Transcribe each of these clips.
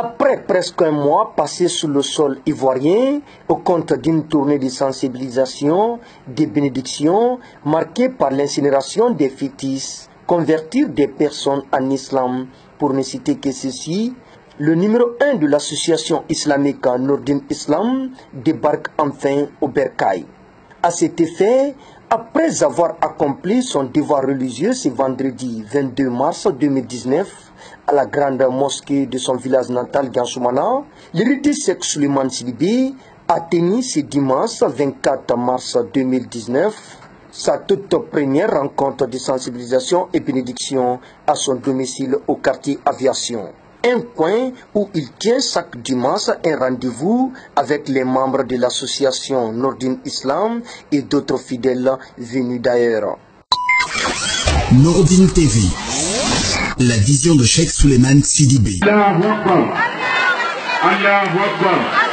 Après presque un mois passé sur le sol ivoirien, au compte d'une tournée de sensibilisation, de bénédiction, marquée par l'incinération des fœtus, convertir des personnes en islam, pour ne citer que ceci, le numéro 1 de l'association islamique Nourdine Islam débarque enfin au Bercail. À cet effet, après avoir accompli son devoir religieux ce vendredi 22 mars 2019, à la grande mosquée de son village natal Gansoumana, l'érudit Cheikh Souleymane Sidibé a tenu ce dimanche 24 mars 2019 sa toute première rencontre de sensibilisation et bénédiction à son domicile au quartier Aviation. Un coin où il tient chaque dimanche un rendez-vous avec les membres de l'association Nourdine Islam et d'autres fidèles venus d'ailleurs. Nourdine TV, la vision de Cheikh Souleymane Sidibé. Allahu Akbar. Allahu Akbar.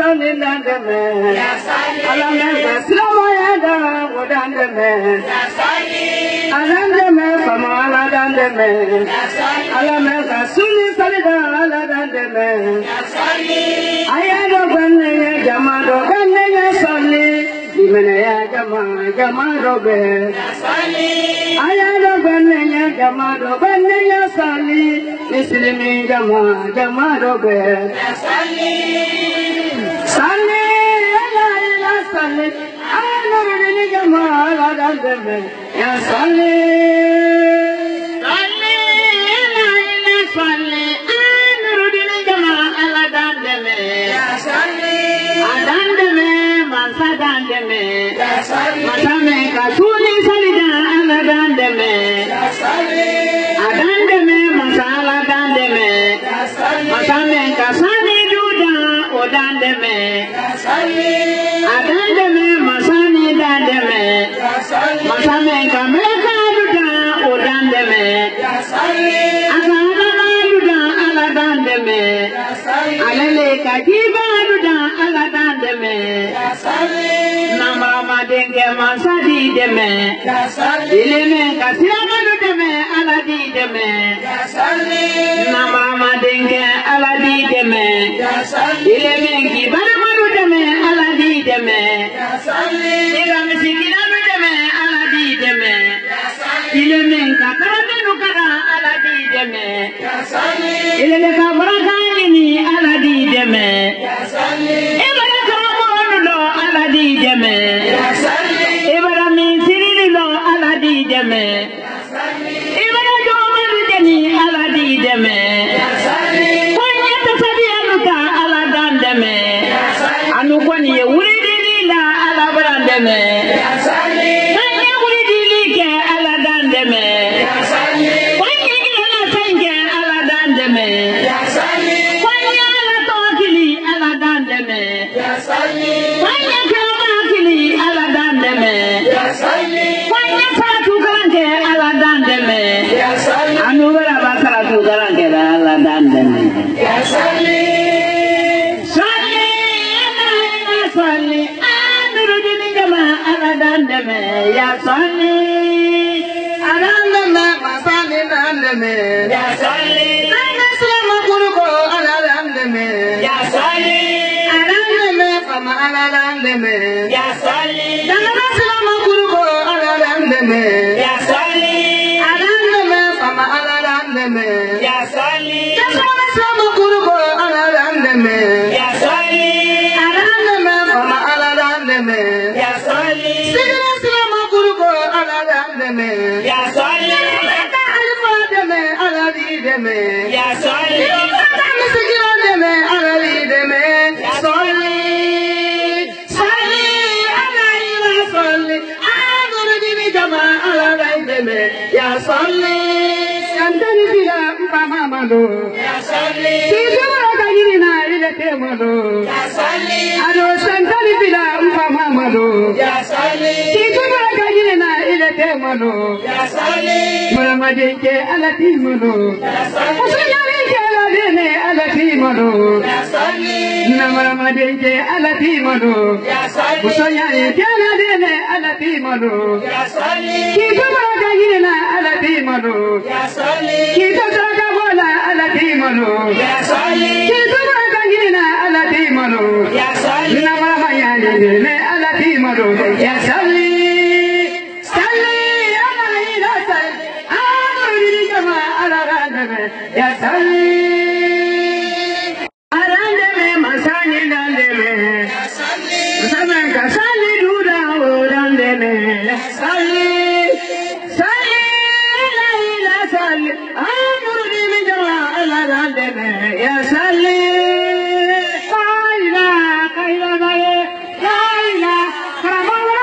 masani dandeme alameka silamaya da godandeme alandeme famala dandeme alameka suni salida ala dandeme ayado banne jamado banne sali dimene ya jamado be ayado banne jamado banne sali mislimi jamado be sali la sali anurudini jamala dandeme ya sali anurudini jamala dandeme ya sali adandeme mansa dandeme ya sali matame kasuni salida ala dandeme ya sali adandeme masala dandeme ya sali matame kasani duda odandeme ya sali adandeme masani dandeme ya sali matame kameka duda odandeme ya sali akana duda ala dandeme ya sali alele kajiba duda ala dandeme ya sali namama denge masadi deme ya sali ileme kasira deme ala di deme ya sali namama denge ala di deme ya sali ileme kibara deme ala di deme ya sali ilame sikina deme ala di deme ya sali ileme kakara nukara ala di deme ya sali ileme kabara ni ala di deme ya sali ileme kabara ala di deme ya sali ibara min sirilo ala di deme ya sali ibara joma deni ala di deme ya sali kwanya tasadi aluka ala dandeme ya sali anu kwani ye wuri la ala brandeme ya sali kwanya wuri ke ala dandeme ya sali kwanya ina sange ala dandeme ya sali kwanya ala tokili ala dandeme ya sali kwanya kamakili ala dandeme ya sali kwanya salatu garange ala dandeme ya sali anu bara salatu garange ala dandeme ya sali sali anurudini jama ala dandeme ya sali adandeme masani dandeme ya sali anasema kuruko ala dandeme ya sali adandeme fama ala dandeme ya sali anasema kuruko ala dandeme ya sali adandeme fama ala dandeme ya sali anasema kuruko ala dandeme ya sali ya sali sigara silama kuruko ala dandeme ya sali ta alfa deme ala di deme ya sali ta misigiro deme ala di deme ya sali sali ala ila sali anurudini jama ala dandeme ya sali santani bila mpama mando ya sali sigara dagiri na ile temado ya sali ado santani bila mpama mando ya sali sigara dagiri na ile temado ya sali maramadeke ala timado ya sali usunyareke ala dene ala timado ya sali namaramadeke ala timado ya sali usunyareke ala dene ala timado ya sali sigara dagiri na ala timado ya sali sigara bola ala timado ya sali sigara dagiri na ala timado ya sali namamayane ne ala timado ya sali sali ala ila sali anurudini jama ala dandeme ya sali adandeme masani dandeme ya sali masame kasali duda o dandeme ya sali sali la ila sali anurudini jama ala dandeme ya sali la ila kaila la ila karamala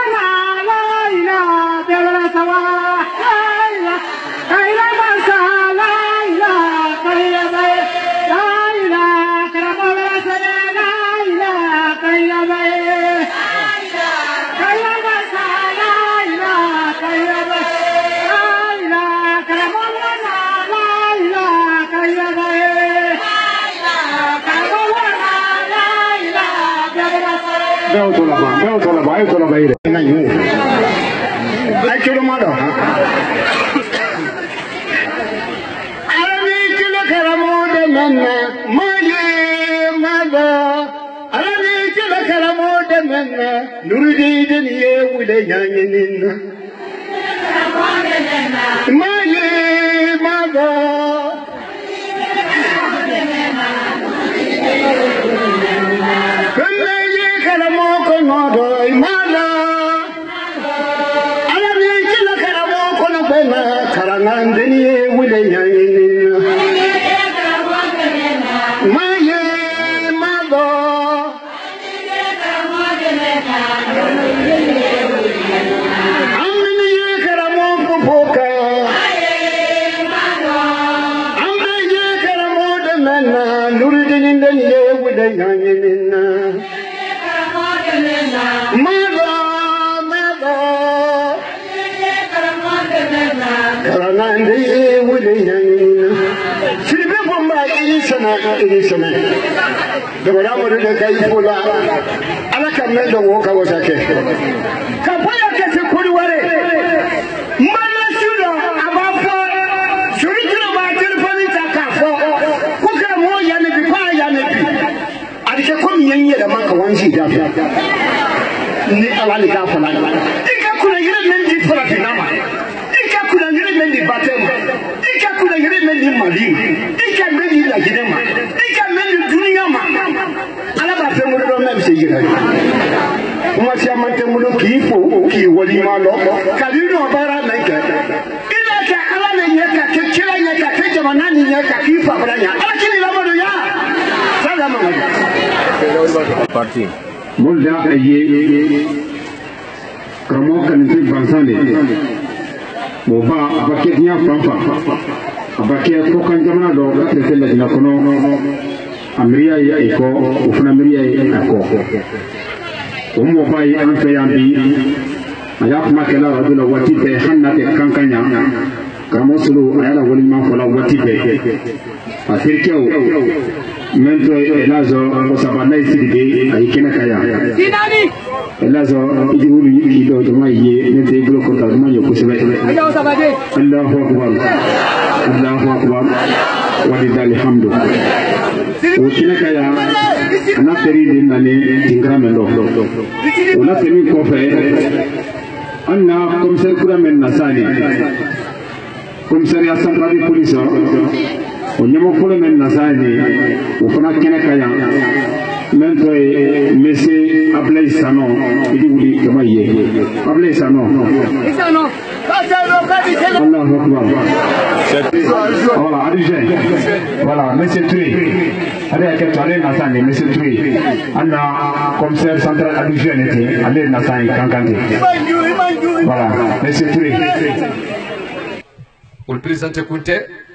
Pour présenter Kunte,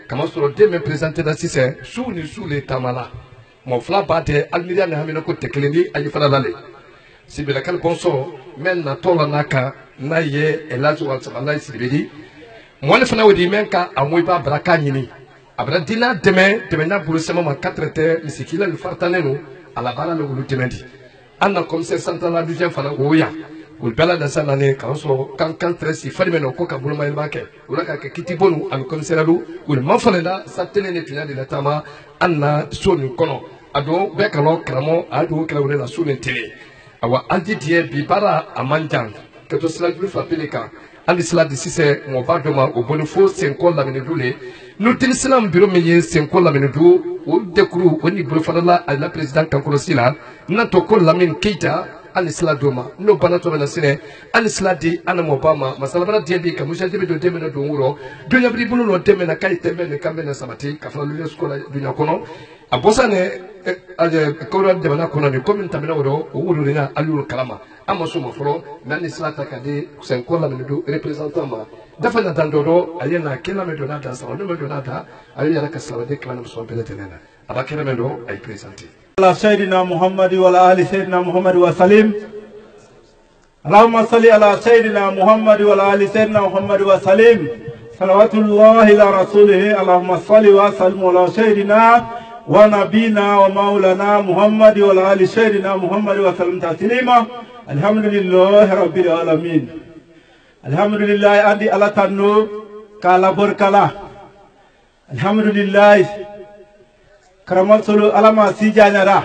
comment sur le demi présenté dans Sissé, sous les Tamala. Mon fla bate, Almiria Nahamino Tekleni, Ayifala Lale. Si bien la calponso, men na tola naka, naye, et lazo al sabana sibidi. Moi le fana odi menka, a moiba braka nini. Abradina demain, demain pour le semaine 4 terres, mais c'est qu'il a le fartaneno, à la barre le temendi. Anna commissaire central à deuxième fana, ouya. Ou bela dans sa année, quand si Falimeno Koka Boulma el Banque, ou la Kitibonu, à le commissaire ou le Manfaneda, sa télé de la Tama, Anna, Sonu Kono, Ado, Bekalo, Kramo, Ado, Klaure, la Sune télé. Awa Andidier, Bibara, Amanjang, que tout cela lui frappe les cas. Andisla de Sissé, mon vardement au Bonifo, c'est un col la Ménédoulé. Nous tenons bureau meilleur, c'est un col la Ménédou, ou décrou, au niveau de la présidente Kankolosila, Nato Kol Lamine Keita. Anisla doma no banato na sine anisla di anamo bama masalabara diedi kamusha dibe do deme na donguro dunya bribulu no deme na kai tembe ne kambe na samati kafala lu skola dunya kono abosa ne aje kora de bana kono ni komin tamina woro wuro rina alulu kalama amaso mo foro na anisla takade senkola me do représentant ma dafa na dandodo ayena kila me donata sa no me donata ayena kasala de kala no so beletena abakere me do ay présenter على سيدنا محمد وعلى آل سيدنا محمد وسلم اللهم صل على سيدنا محمد وعلى آل سيدنا محمد وسلم صلوات الله على رسوله اللهم صل وسلم على سيدنا ونبينا ومولانا محمد وعلى آل سيدنا محمد وسلم تسليما alhamdulillah rabbil alamin alhamdulillah andi ala tanno kala borkala alhamdulillah karamal solo alama si janyara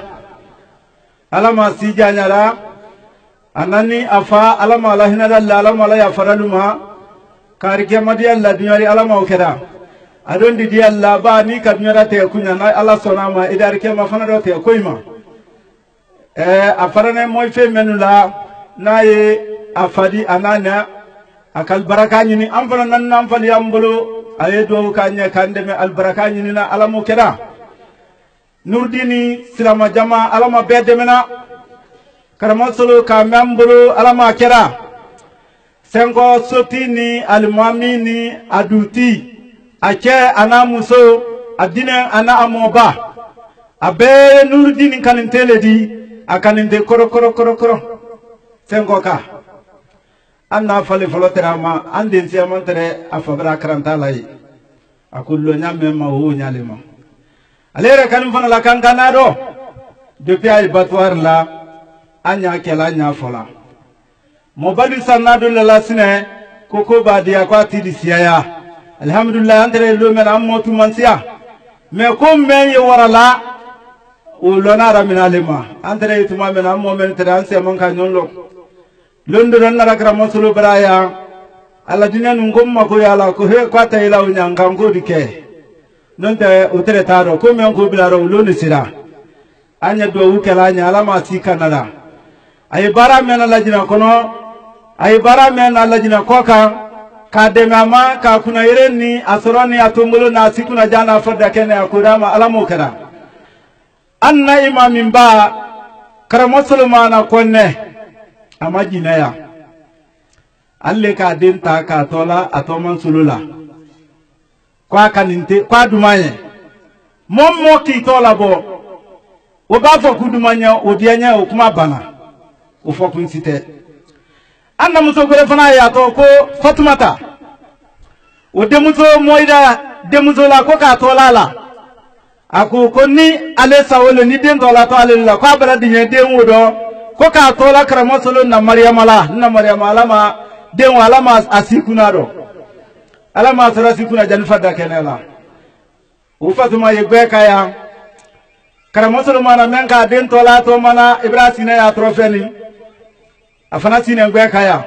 anani afa alama la hinada alama la ya faraluma karike madi alla dunyari alama okeda adon di alla ba ni kadnyara te kunya na ala sonama idar ke ma fana do te koima afarane moy fe menula naye afadi anana akal barakani ni am fana nan nam fali ambolo aye do kanya kande me al barakani ni na alamo keda nurdini silama jama alama bedemena karama solo ka membro alama kera sengo sotini almami ni aduti ake ana muso adina ana amoba abe nurdini kanintele di akaninte koro sengo ka anna fali foloterama andin siamantere afabra karanta lai akullo nyame ma ho nyalema alere kanim fana la kankanado depuis ay batwar la anya kela nya fola mobali sanado la sine koko badia kwa tidi siaya alhamdulillah andre lo men amotu mansia me ko men ye warala o lona ramina lema andre ituma men ammo men transe man ka nyonlo londo don na rakra mosulu braya ala dinan ngomma ko yala ko he kwata ila unyanga ngodi ke nonte utere taro ko men ko bilaro loni sira anya do wukela nya alama tikanala ay bara men lajina kono ay bara men lajina koka ka demama ka kuna ireni asorani atumulu na sikuna jana fada kene akurama alamu kara anna imamin ba karamo sulmana konne amajina ya alle ka denta ka tola atoman sulula kwa kaninte kwa dumaye mommo ki tola bo o ba fo kudumanya o dianya o kuma bana o fo kunsite anna muso gore fana ya to ko fatumata o demuso moida demuso la ko ka tola la aku ko ni ale sawolo ni den tola to ale la kwa bara dinye den wodo ko ka tola karamo solo na maryamala ma den wala ma asikuna do alama sarasi kuna janfada kenela ufatuma yegbe kaya karamo solo mana menka den tola to mana ibrahim ya trofeni afana sine ngbe kaya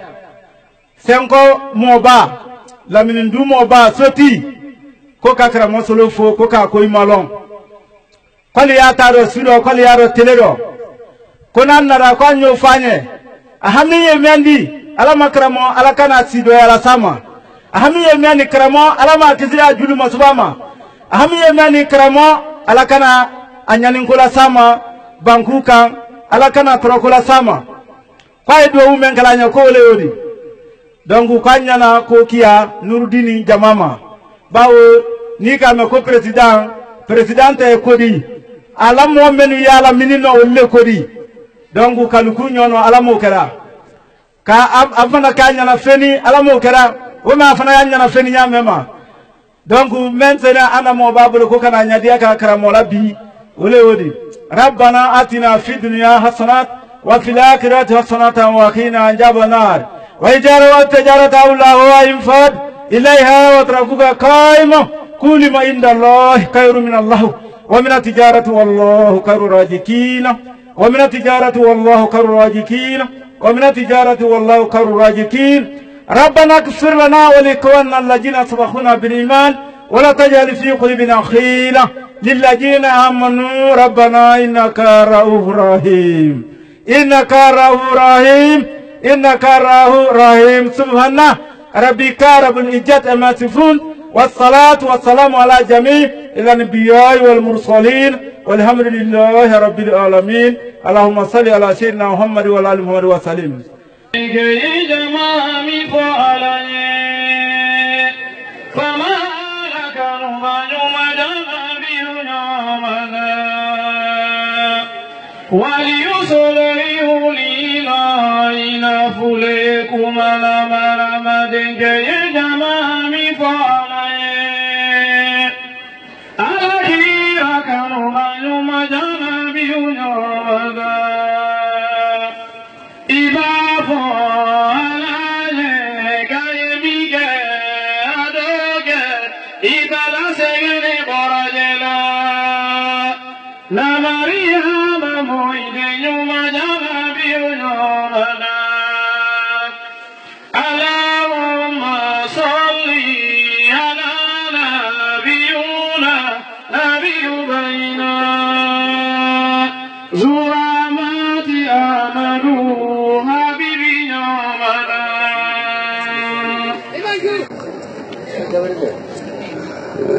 senko moba laminin du moba soti ko ka karamo solo fo ko ka ko imalon kwali ya taro silo kwali ya ro teledo kona nara kwa nyo fanye ahamiye mendi alama karamo alakana sido ya la sama ahamiye mendi karamo alama kizia julu masubama ahamiye mendi karamo alakana anyaninkola sama bankuka alakana trokola sama kwa edo umengalanya ko leodi donc kwa nyana ko kia nurudini jamama bawo ni ka me ko presidente kodi alamo menu yala minino wolle kodi donc kaluku nyono alamo kera ka afana kanya na feni alamo kera woma afana yanya na feni nyamema donc maintenant ana mo babul ko kana nyadia ka karamola bi wole wodi rabbana atina fid dunya hasanat wa fil akhirati hasanatan wa qina adhaban nar wa ijaru tijarata Allahu wa infad ilaiha wa tarakuka qaima kulli ma inda Allah khairu min Allah wa min tijarati wallahu khairu rajikin ومن التجارة والله خير الرازقين ومن التجارة والله خير الرازقين ربنا اغفر لنا ولإخواننا الذين سبقونا بالإيمان ولا تجعل في قلوبنا غلا للذين آمنوا ربنا إنك رؤوف رحيم إنك رؤوف رحيم إنك رؤوف رحيم سبحان ربك رب العزة عما يصفون والصلاة والسلام على جميع الأنبياء والمرسلين والحمد لله رب العالمين اللهم صل على سيدنا محمد وعلى آل محمد وسلم Iba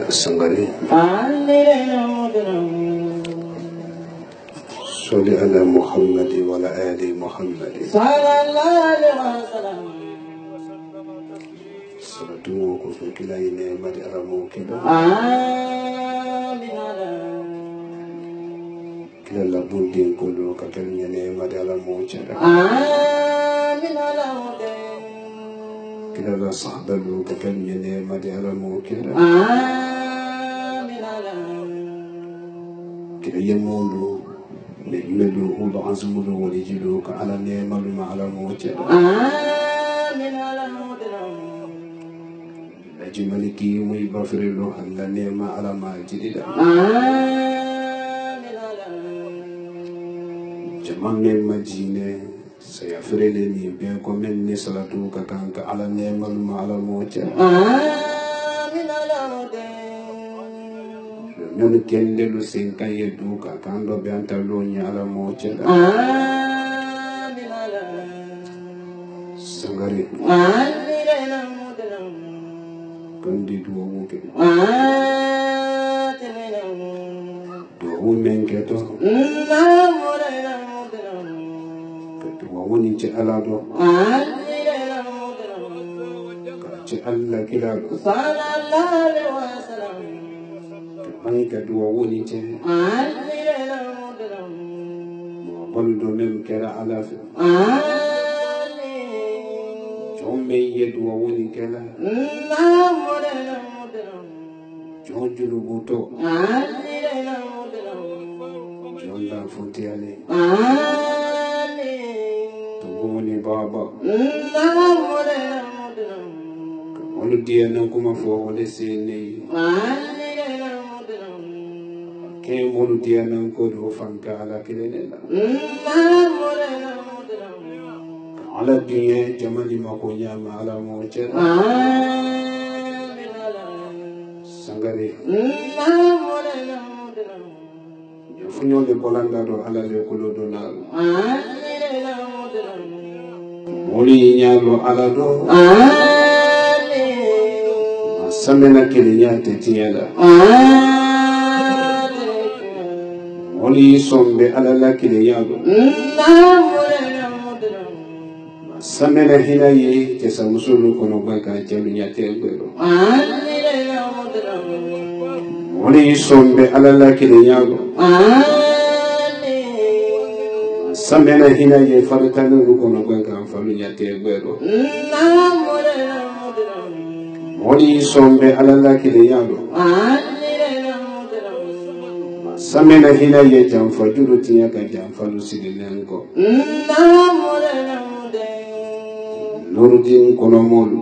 Sangari Salli ala Muhammad wa ala ali Muhammad Salatu ko fikila ine mari ala mukida kila la bundi ko ka kelnyane mari ala mukida kila la sahbalu ka kelnyane mari ala mukida kila yamulu melu uba azmulu walijilu ka ala ne maluma ala mukida Maliki muy bafirilo alla nema ala ma jidida jamanne majine sayafirele ni bien comme ne salatu ka kanka ala nema ma ala mocha non kende lu senka yedu ka kando be antalo nya ala mocha sangari Kandi dua mungkin. Dua mungkin tu. Kedua mungkin cek Allah tu. Cek Allah kita. Kami kedua mungkin cek. Maupun domen kera Allah. Jombe dua mungkin kera. Jojulu buto Jonda futiale Tuguni baba Olu dia nang kuma fo ole sini Ke molu dia nang ko do fanka ala kilene ala dia jamani makonya ma ala mo chera Sangare Funyo de Polanda do ala le kolodo na Moli nyalo ala do Samena kilinya tetiela Moli sombe ala la kilinya do Samena hinaye kesa musulu kono baka jalunya tebelo Oli sombe alala kilinyago Samena hina ye faritanu rukono gwenka falunya tebelo Oli sombe alala kilinyago Samena hina ye jamfa juru tinya ka jamfa lusilinengo Nurudin kono molu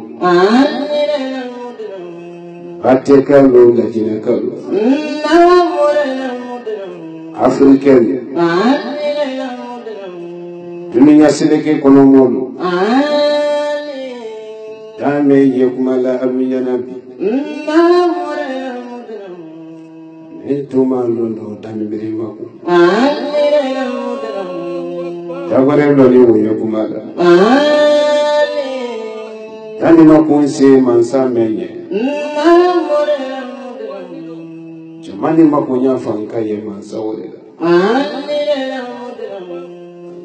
Atekalu la jinakalu Africaine Dunia sileke kono molu Dame yekumala alunya nabi Entuma londo dame birimaku Jagore loli yekumala Dani no kunse mansa menye Jamani makonya fanka ye mansa olela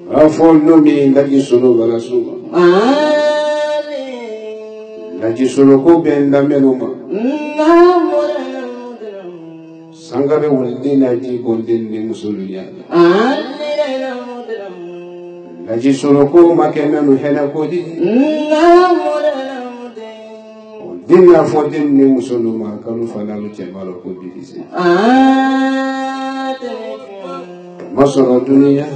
Afol no mi ndaji solo bala suma Ndaji solo ko benda menuma Sangare wuldi naji gondin ni musulunya Ndaji solo ko makemenu hena kodi Dinna fodin ni musuluma kanu fanalu chemalo ko bidise masoro dunia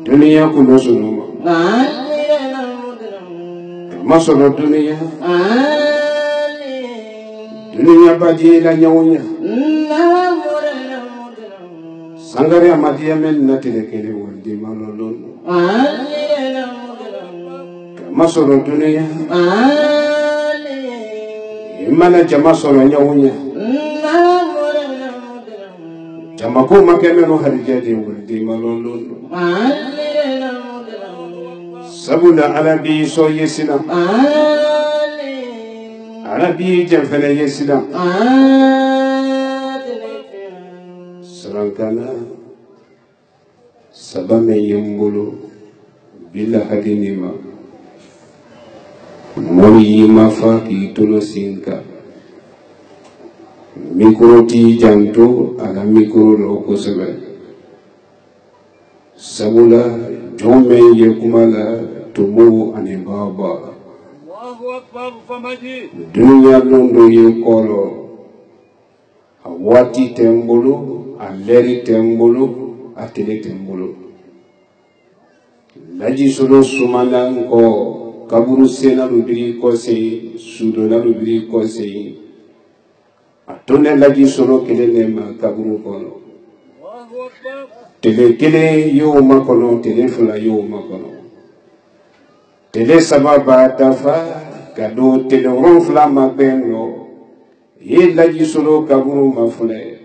dunia kuno sunuma masoro dunia dunia bajila nyawnya sangare amadiya men natile kele wandi malolon masoro dunia imana jama soro nyawnya jama ko makemeno harijadi wandi malolon sabuna alabi so yesina Alabi Jafene Yesida Sarankana Sabame Yembolo Bila Hadinima Mori Mafa Kitolo Sinka Mikuroti Janto Ala Mikuro Loko Sebe Sabula Jome Yekumala Tumu Anibaba Dunia Londo Yekolo Awati Tembolo Aleri Tembolo Atele Tembolo Laji Solo Sumana Ko Kaburu Sena Lubiri Kose Sudona Lubiri Kose Atone Laji Solo Kelenema Kaburu Kono Tele Kele Yo Makono Tele Fula Yo Makono Tele Sababa Dafa Kado Tele Ronfla Mabengo Ye Laji Solo Kaburu Mafule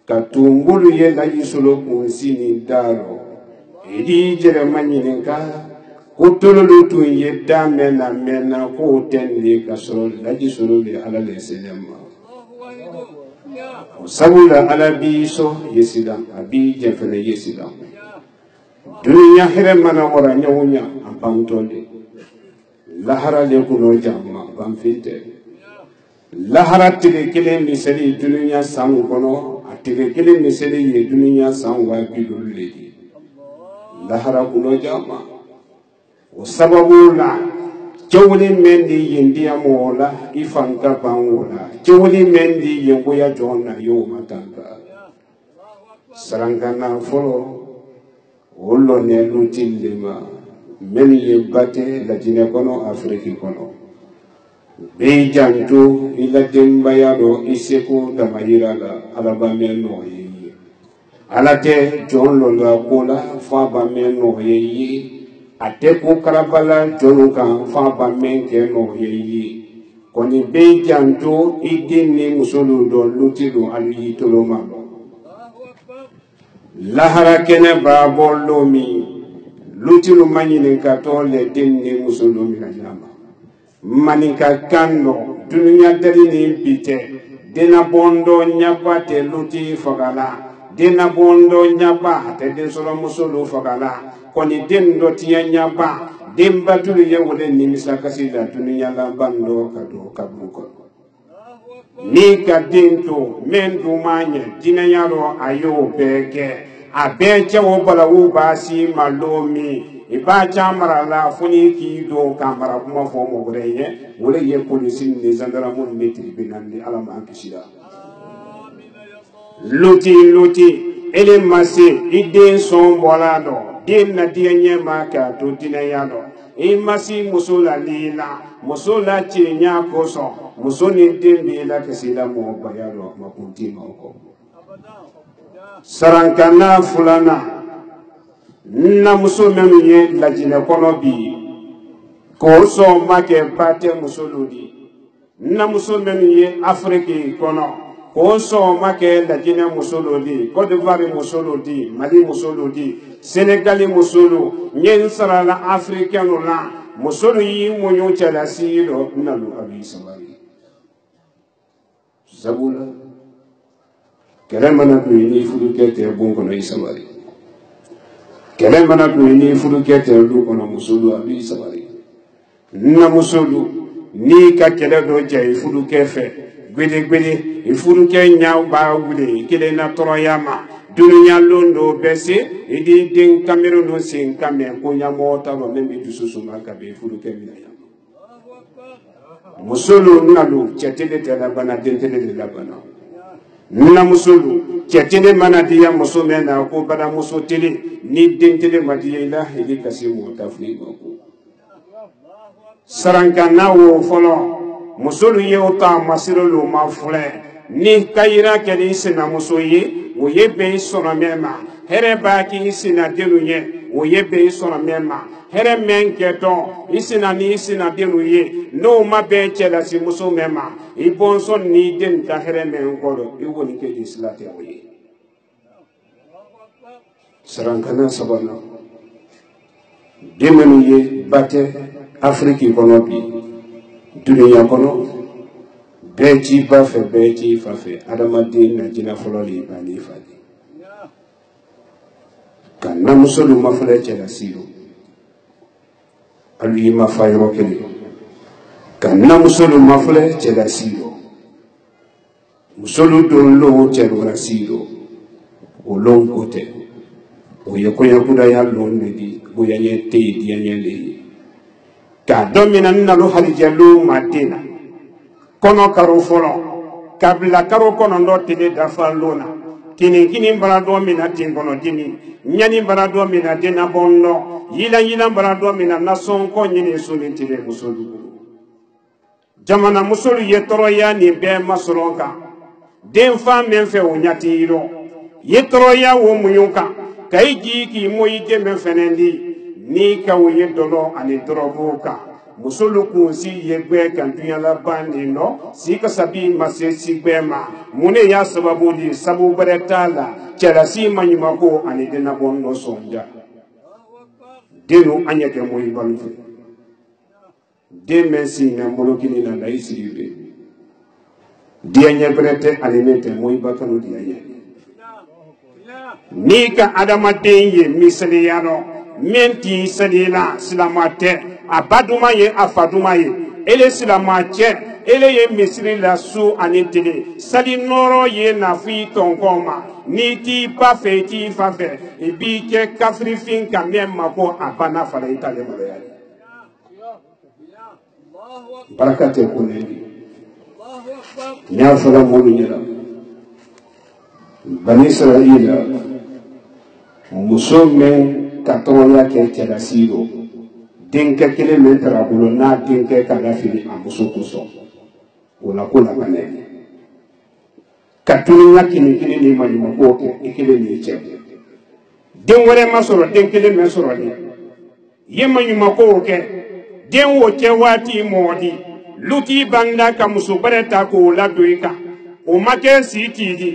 Katumbulu Ye Laji Solo Kunsini Daro Edi Jeremani Nenka Kutulu tu Ye Damena Mena Kotenli Kasol Laji Solo Le Alale Selema Sabula Alabi So Yesida Abi Jefene Yesida Dunia Heremana Ora Nyawunya Ampantole Lahara Lekuno Jama Bamfite Lahara Tilekele Miseli Dunia Sangono Atilekele Miseli Dunia Sangwa Biduledi Lahara Kuno Jama Osababula Jowli Mendi India Mola Ifanka Pangola Jowli Mendi Yemboya Jona Yo Matanga Sarangana Folo Olo Nelu Tindema Meni Yebate la Ginecono Afriki Kono Bejanto ila Dembayado Iseko Damayirala Alabame no Ye Alate John Lola Kola Faba Meno Ye Ateko Karabala Jonuka Faba Menke no Ye Koni Bejanto Idini Musolu do Lutido Ali Toloma Lahara Kene Babolomi Lutilu Manini Katole Dini Musulu Minayama Manika Kano Dunia Darini Pite Dena Bondo Nyapa Te Luti Fogala Dena Bondo Nyapa Te Densolo Musulu Fogala Koni Dendo Tia Nyapa Demba Tulu Yewole Nimisa Kasida Dunia Lambando Kado Kabuko Nika Dento Mendu Manye Dinayaro Ayo Beke Abecha wobala wubasi malomi ibacha marala funi ki do kamara kuma fo mo greye wole ye polisi ni zandara mon metri binandi alama ankishida luti ele mase ide son bolado din na dienye maka to dinayado e masi musula lila musula chinya koso musoni dembe la kesida mo bayaro makunti mako Sarankana fulana na muso menu ye lajine kono bi ko so make pate musoludi na muso menu ye Afriki kono ko so make lajine musoludi Côte d'Ivoire musoludi Mali musoludi Sénégal musolu nyen sarala africain la musolu yi monyo chala silo nalu abi sabari Zabula Kelemana ni fudu kete bongo na isabari. Kelemana ni fudu kete lukono musulu abi isabari. Na musulu ni ka kele do je fudu kefe. Gwede ifudu ke nyaaw ba wule kele na toroyama. Dunya londo bese idi din kamero no sin kame ko nyamota ro membi dususu makabe fudu ke binaya. Musulu nalu chetele tela bana dentele de la bana. Nuna musulu chetine manadiya muso mena ko bada muso tele ni dentele madiya ila hili kasi mo tafni ko Sarankana wo folo musulu ye ota masiro lo mafule ni kayira kedi sina muso ye wo ye be sona mema here ba ki sina delu ye wo ye be sona mema here men keto isina ni isina delu ye no ma be chela si muso mema ibonso ni den ta here men ngoro iwoni ke islati awi Sarankana sabana demenu ye bate Afriki kono bi dunia kono bɛɛ ba fɛ bɛɛ t'i fa fɛ adamaden na jinɛ fɔlɔ de ba n'i fa de ka namuso dun ma filɛ cɛlasigi don hali i ma fa yɔrɔ kelen ka namuso dun ma filɛ cɛlasigi don muso dun lon cɛlasigi don o lon ko tɛ o ye kɔɲɔkudaya lon de di boyaɲɛ tɛ yen diɲɛ de ye k'a dɔn min na n nalo halijɛlo ma den na kɔnɔ karo fɔlɔ kabila karo kɔnɔntɔn tile dafa lon na tininkini bara dɔ min na ten kɔnɔ dimi ɲani bara dɔ min na den na bɔn dɔ yilan bara dɔ min na nasɔnkɔ ɲini soli tile muso dugu jamana muso ye tɔɔrɔya nin bɛɛ masɔrɔ kan den fa min fɛ o ɲati yirɔ ye tɔɔrɔya o muɲu kan ka i jigi k'i mɔ i den bɛ fɛnɛ di ni ka o ye dɔlɔ ani dɔrɔgu kan musolu kunsi ye gbɛ kan dunyala bandi nɔ si ka sabi ma se si gbɛ ma mun de y'a sababu di sabu wɛrɛ t'a la cɛlasi maɲumako ani dennabɔ nɔ sɔnja den an yɛ kɛ mɔyi balo fɛ den bɛ si na bolo kini na la i sigi bɛ diɲɛ ɲɛ bɛrɛ tɛ ale ne tɛ mɔyi ba kanu diɲɛ ɲɛ n'i ka adamaden ye misaliya rɔ min t'i seli la silama tɛ a ba duma ye a fa duma ye ele silama cɛ ele ye misiri la su ani tile sali nɔrɔ ye na f'i tɔnkɔn ma n'i t'i ba fɛ i t'i fa fɛ i b'i kɛ kafirifin ka mɛn ma ko a banna fara i t'ale maloya ye baraka tɛ ko ne ye n y'a fɔra mɔlu ɲɛna bani israila muso min ka tɔgɔya kɛ cɛlasigi don denkɛ kelen min tara bolo n'a denkɛ ka lafili a muso kosɔn o la ko labanɛ ka tununya kini kelen ni maɲumako kɛ i kelen ni cɛ den wɛrɛ ma sɔrɔ den kelen min sɔrɔli ye maɲumako kɛ den o cɛ waati mɔdi luti banda ka muso wɛrɛ ta k'o ladon i kan o ma kɛ si tidi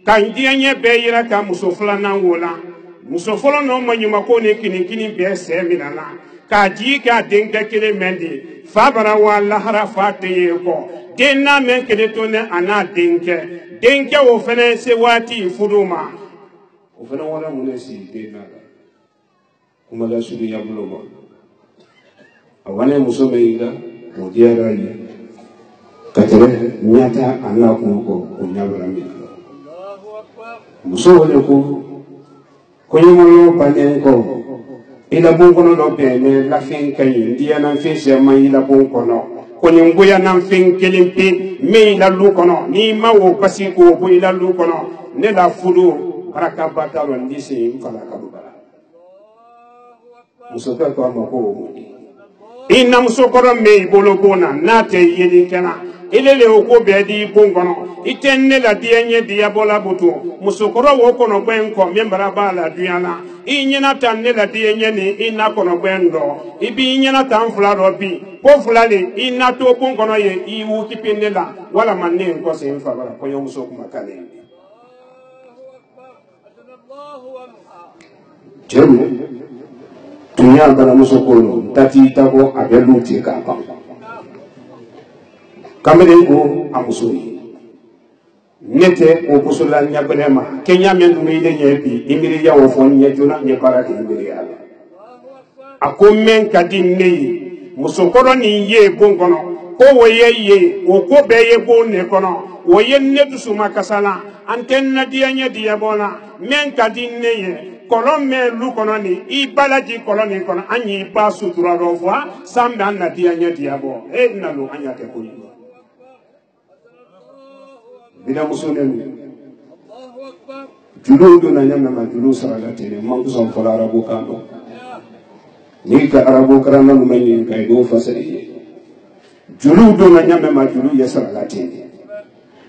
ka diɲɛ bɛɛ yira ka muso filanan wo la muso fɔlɔ n'o maɲumako ni kinikini bɛɛ sɛ mina na k'a jigi k'a denkɛ kelen mɛn de fa bara wa lahara fa tɛ ye kɔ den n'a mɛn kelen to ne a n'a denkɛ o fɛnɛ se waati furu ma o fɛnɛ wala mun ne si den na la kuma la surunya bolo ma a wane muso bɛ yi la o diyara ye ka tɛmɛ ɲata a n'a kun kɔ o ɲabara min muso wale ko kɔɲɔmɔlɔ bannen kɔ i labon kɔnɔ dɔ bɛn mɛ lafin ka ɲi diyanafin sɛma i labon kɔnɔ kɔɲɔngoyanafin kelen pe min i lalu kɔnɔ n'i ma o basi k'o bɔ i lalu kɔnɔ ne la fudu barakaba t'a lɔ n di se n fala ka bara musokɛ ko a ma ko o mun i namuso kɔrɔ mɛ i bolo bon na n'a tɛ yeli kɛ na ele le o ko bɛɛ di bon kɔnɔ i tɛ ne la diɲɛ ɲɛ diya bɔla butu musokɔrɔ wo kɔnɔgbɛn kɔ min bara b'a la dunya la i ɲɛna ta ne la diɲɛ ɲɛ ni i na kɔnɔgbɛn dɔ i b'i ɲɛna ta n fila dɔ bi ko fila le i na to bon kɔnɔ ye i wukipi ne la walama ne n kɔse n fa bara kɔɲɔmuso kuma kale cɛw tun y'a banamuso ko n tati ta ko a bɛ lu ten k'a ban kamalen ko a muso ye ne tɛ o musola ɲɛbɛrɛ ma kɛɲɛ min tun bɛ ne ɲɛ bi i miiriya o fɔ n ɲɛ joona n ye baara kɛ n miiriya la a ko mɛn ka di ne ye musokɔrɔ nin ye bon kɔnɔ ko o ye ye o ko bɛɛ ye bon ne kɔnɔ o ye ne dusuma kasa la an tɛ n na diya ɲɛ diya bɔ la mɛn ka di ne ye kɔlɔn mɛn lu kɔnɔ nin i balaji kɔlɔn nin kɔnɔ an y'i ba sutura dɔ fɔ san bɛ an na diya ɲɛ diya bɔ e nalo an y'a kɛ ko ye binamuso ne juluw donna ɲamɛma juluw sarala ten man sɔn fɔlɔ arabu kan dɔn n'i ka arabu karamɔgɔ ninnu ɲini ka i b'o fasali ye juluw donna ɲamɛma juluw ye sarala ten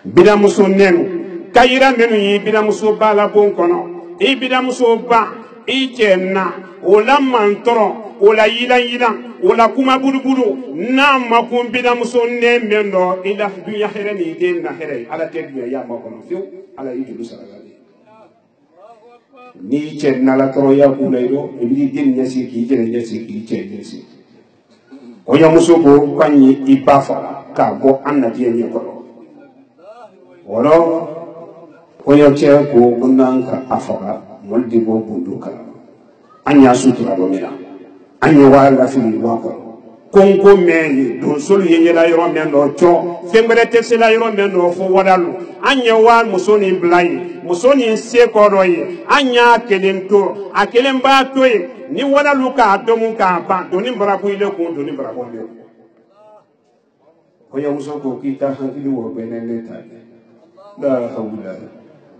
binamuso nɛnu ka yira minnu ye binamuso ba la bon kɔnɔ i binamuso ba i cɛ na o la mantɔrɔ o la yilan o la kuma buruburu n'a ma kun binamuso nɛ mɛn dɔ i la dunya hɛrɛ ni i den na hɛrɛ ala tɛ dunya y'a ma kɔnɔ fiyewu ala y'i juru sarala de n'i cɛ nala tɔɔrɔya k'u la i dɔn i b'i den ɲɛsigi k'i cɛ ɲɛsigi k'i cɛ ɲɛsigi kɔɲɔmuso ko k'an ye i ba faga k'a bɔ an na diɲɛ ɲɛ kɔrɔ woro koyo che ko kunanka afaka moldi go bunduka anya sutura do mira anya wala fi wako konko meni don solu yela yoro men no cho fembere tesela yoro men no fo wadalu anya wa musoni blai musoni se koroyi anya kelento akelen ba toyi ni wadalu ka domu ka ba doni barabu ile ko doni barabu le ko ya muso ko kita hankili wo benene ta la hawla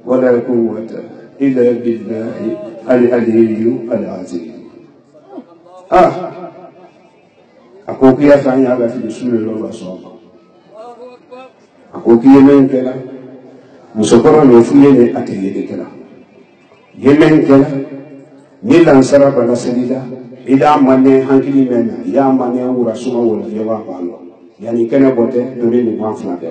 wala quwwata illa billahi al-aliyyu al-azim akoki ya fanya ga fi sulu lo so akoki yemen kala musokoro no fuye ne ateye de kala yemen kala ni lansara bana selida ida mane hankili mena ya mane wura suma wala yewa balo yani kana bote dole ni mafla de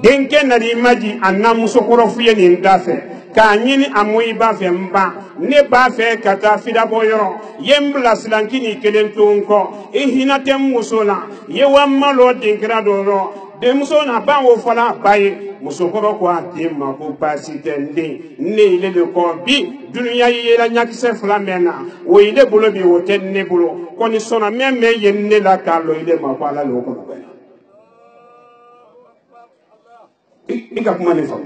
denke na di maji anna musokoro fuye ni ndafe ka nyini amui ba fe mba ne ba fe kata fida boyoro yembla silankini kelentonko ehinatem musola yewamalo dinkra doro de musona ba wo fala baye musokoro ko atima ko pasitende ne ile de ko bi dunya yela nyakise flamena wo ile bolo bi wo tenne bolo ko ni sona meme yenne la kalo ile mabala lo ko bela ika kuma ne fa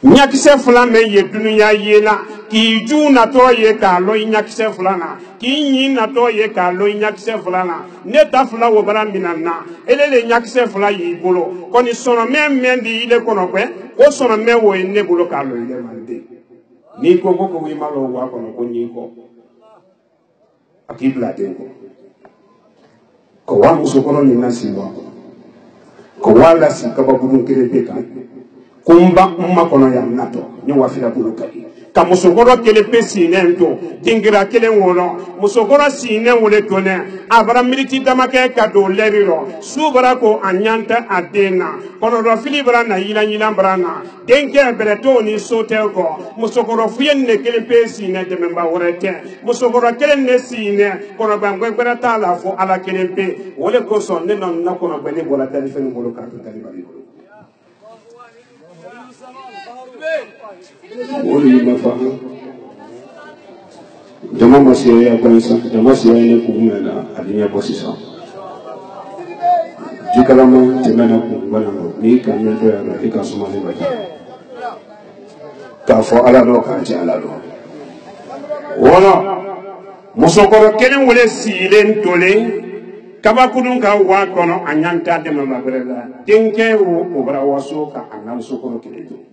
nyakise fulana ye dunya yela ki juna to ye ka lo nyakise fulana ki yin na to ye ka lo nyakise fulana ne ta fula wo bara minana elele nyakise fula yi bolo ko ni sono men di ile kono pe o sono me wo ne bolo ka lo ile mande ni ko ko wi malo wa kono ko ni ko akibla de ko wa muso kono ni nasi wa ko wala si ka ba bulu kere be kan kumba umma kono ya nato ni wafira bulu kadi ka musogoro kele pesi nento dingira kele wono musogoro sine wole tone abara militi damake ka do leriro subara ko anyanta adena kono do filibra na yila brana denke bereto ni sote ko musogoro fuyen ne kele pesi ne de memba worete musogoro kele ne sine kono bangwe berata la fo ala kele pe wole ko son ne non na kono bele bola telefone bolo ka to tali bali woli ma fa jama masiya ya konsa jama siya ne ku mena adinya position jikalama temena ku bana ni kan ne to ya ga ka suma ne ba ka fo ala do ka ti ala do wono musokoro kelen wole silen tole kaba kudun ka wa kono anyanta de ma brela denke wo bara waso ka anam sokoro kelen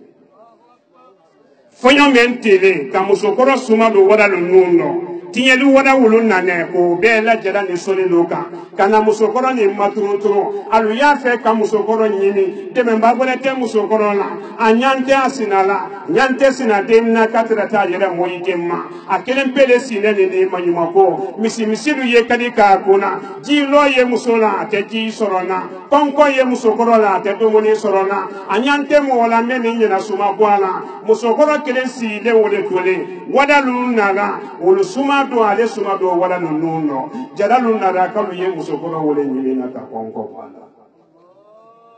fonyo mentele ka musokoro suma do wada lo nuno tinyelu wada wulu nane ko bela jela ni sole loka kana musokoro ni maturuturo alu ya fe ka musokoro nyini de memba bole te musokoro la anyante asinala nyante sinade na katra ta jera moyi gemma akelen pele sinene ni manyuma ko misilu ye kadika kuna ji lo ye musola te ji sorona konko ye musokoro la te do moni sorona anyante mo wala meni nyina suma bwala musokoro kelen si le wole tole wada lu naga wulu suma do ale suma do wala nuno jadalu naga kalu ye musokoro wole nyini na ta konko bwala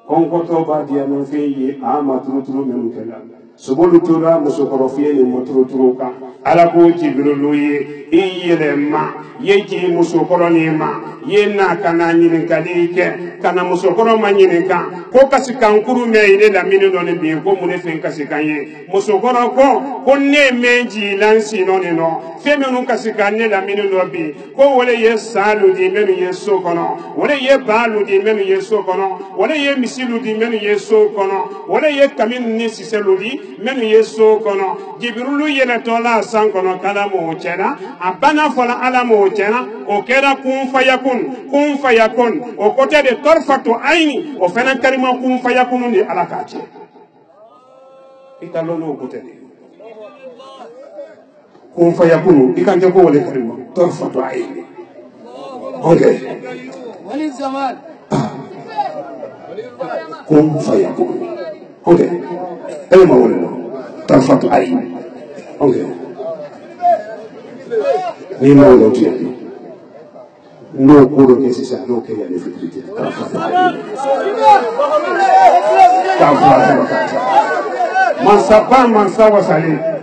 konko to ba dia no fe ye ama turuturu memukela sobolu tora musokoro fiye ni moturu ka ala ko jibrulu ye iyelema ye ji musokoro ni ma ye na kana nyini kadike kana musokoro ma nyini ka ko kasikan kuru me ile la minu no ne bi ko mune fe kasikan ye musokoro ko ne meji lansi no ne no fe me no kasikan ne la minu no bi ko wole ye salu di menu ye sokono wole ye balu di menu ye sokono wole ye misilu di menu ye sokono wole ye kamin ni siselu di menu yeso kono jibrulu yena tola san kono kala mo chena abana fola ala mo chena o kera kun fayakun o kote de torfatu aini o fena kalima kun fayakun ni ala kache italo no kote de kun fayakun ikanje ko wale kalima torfatu aini okay wali zaman kun fayakun okay elma wala tarfatu ayn okay ni mawlo ti no kuro ke sisa no ke ya difficulty mansa wasale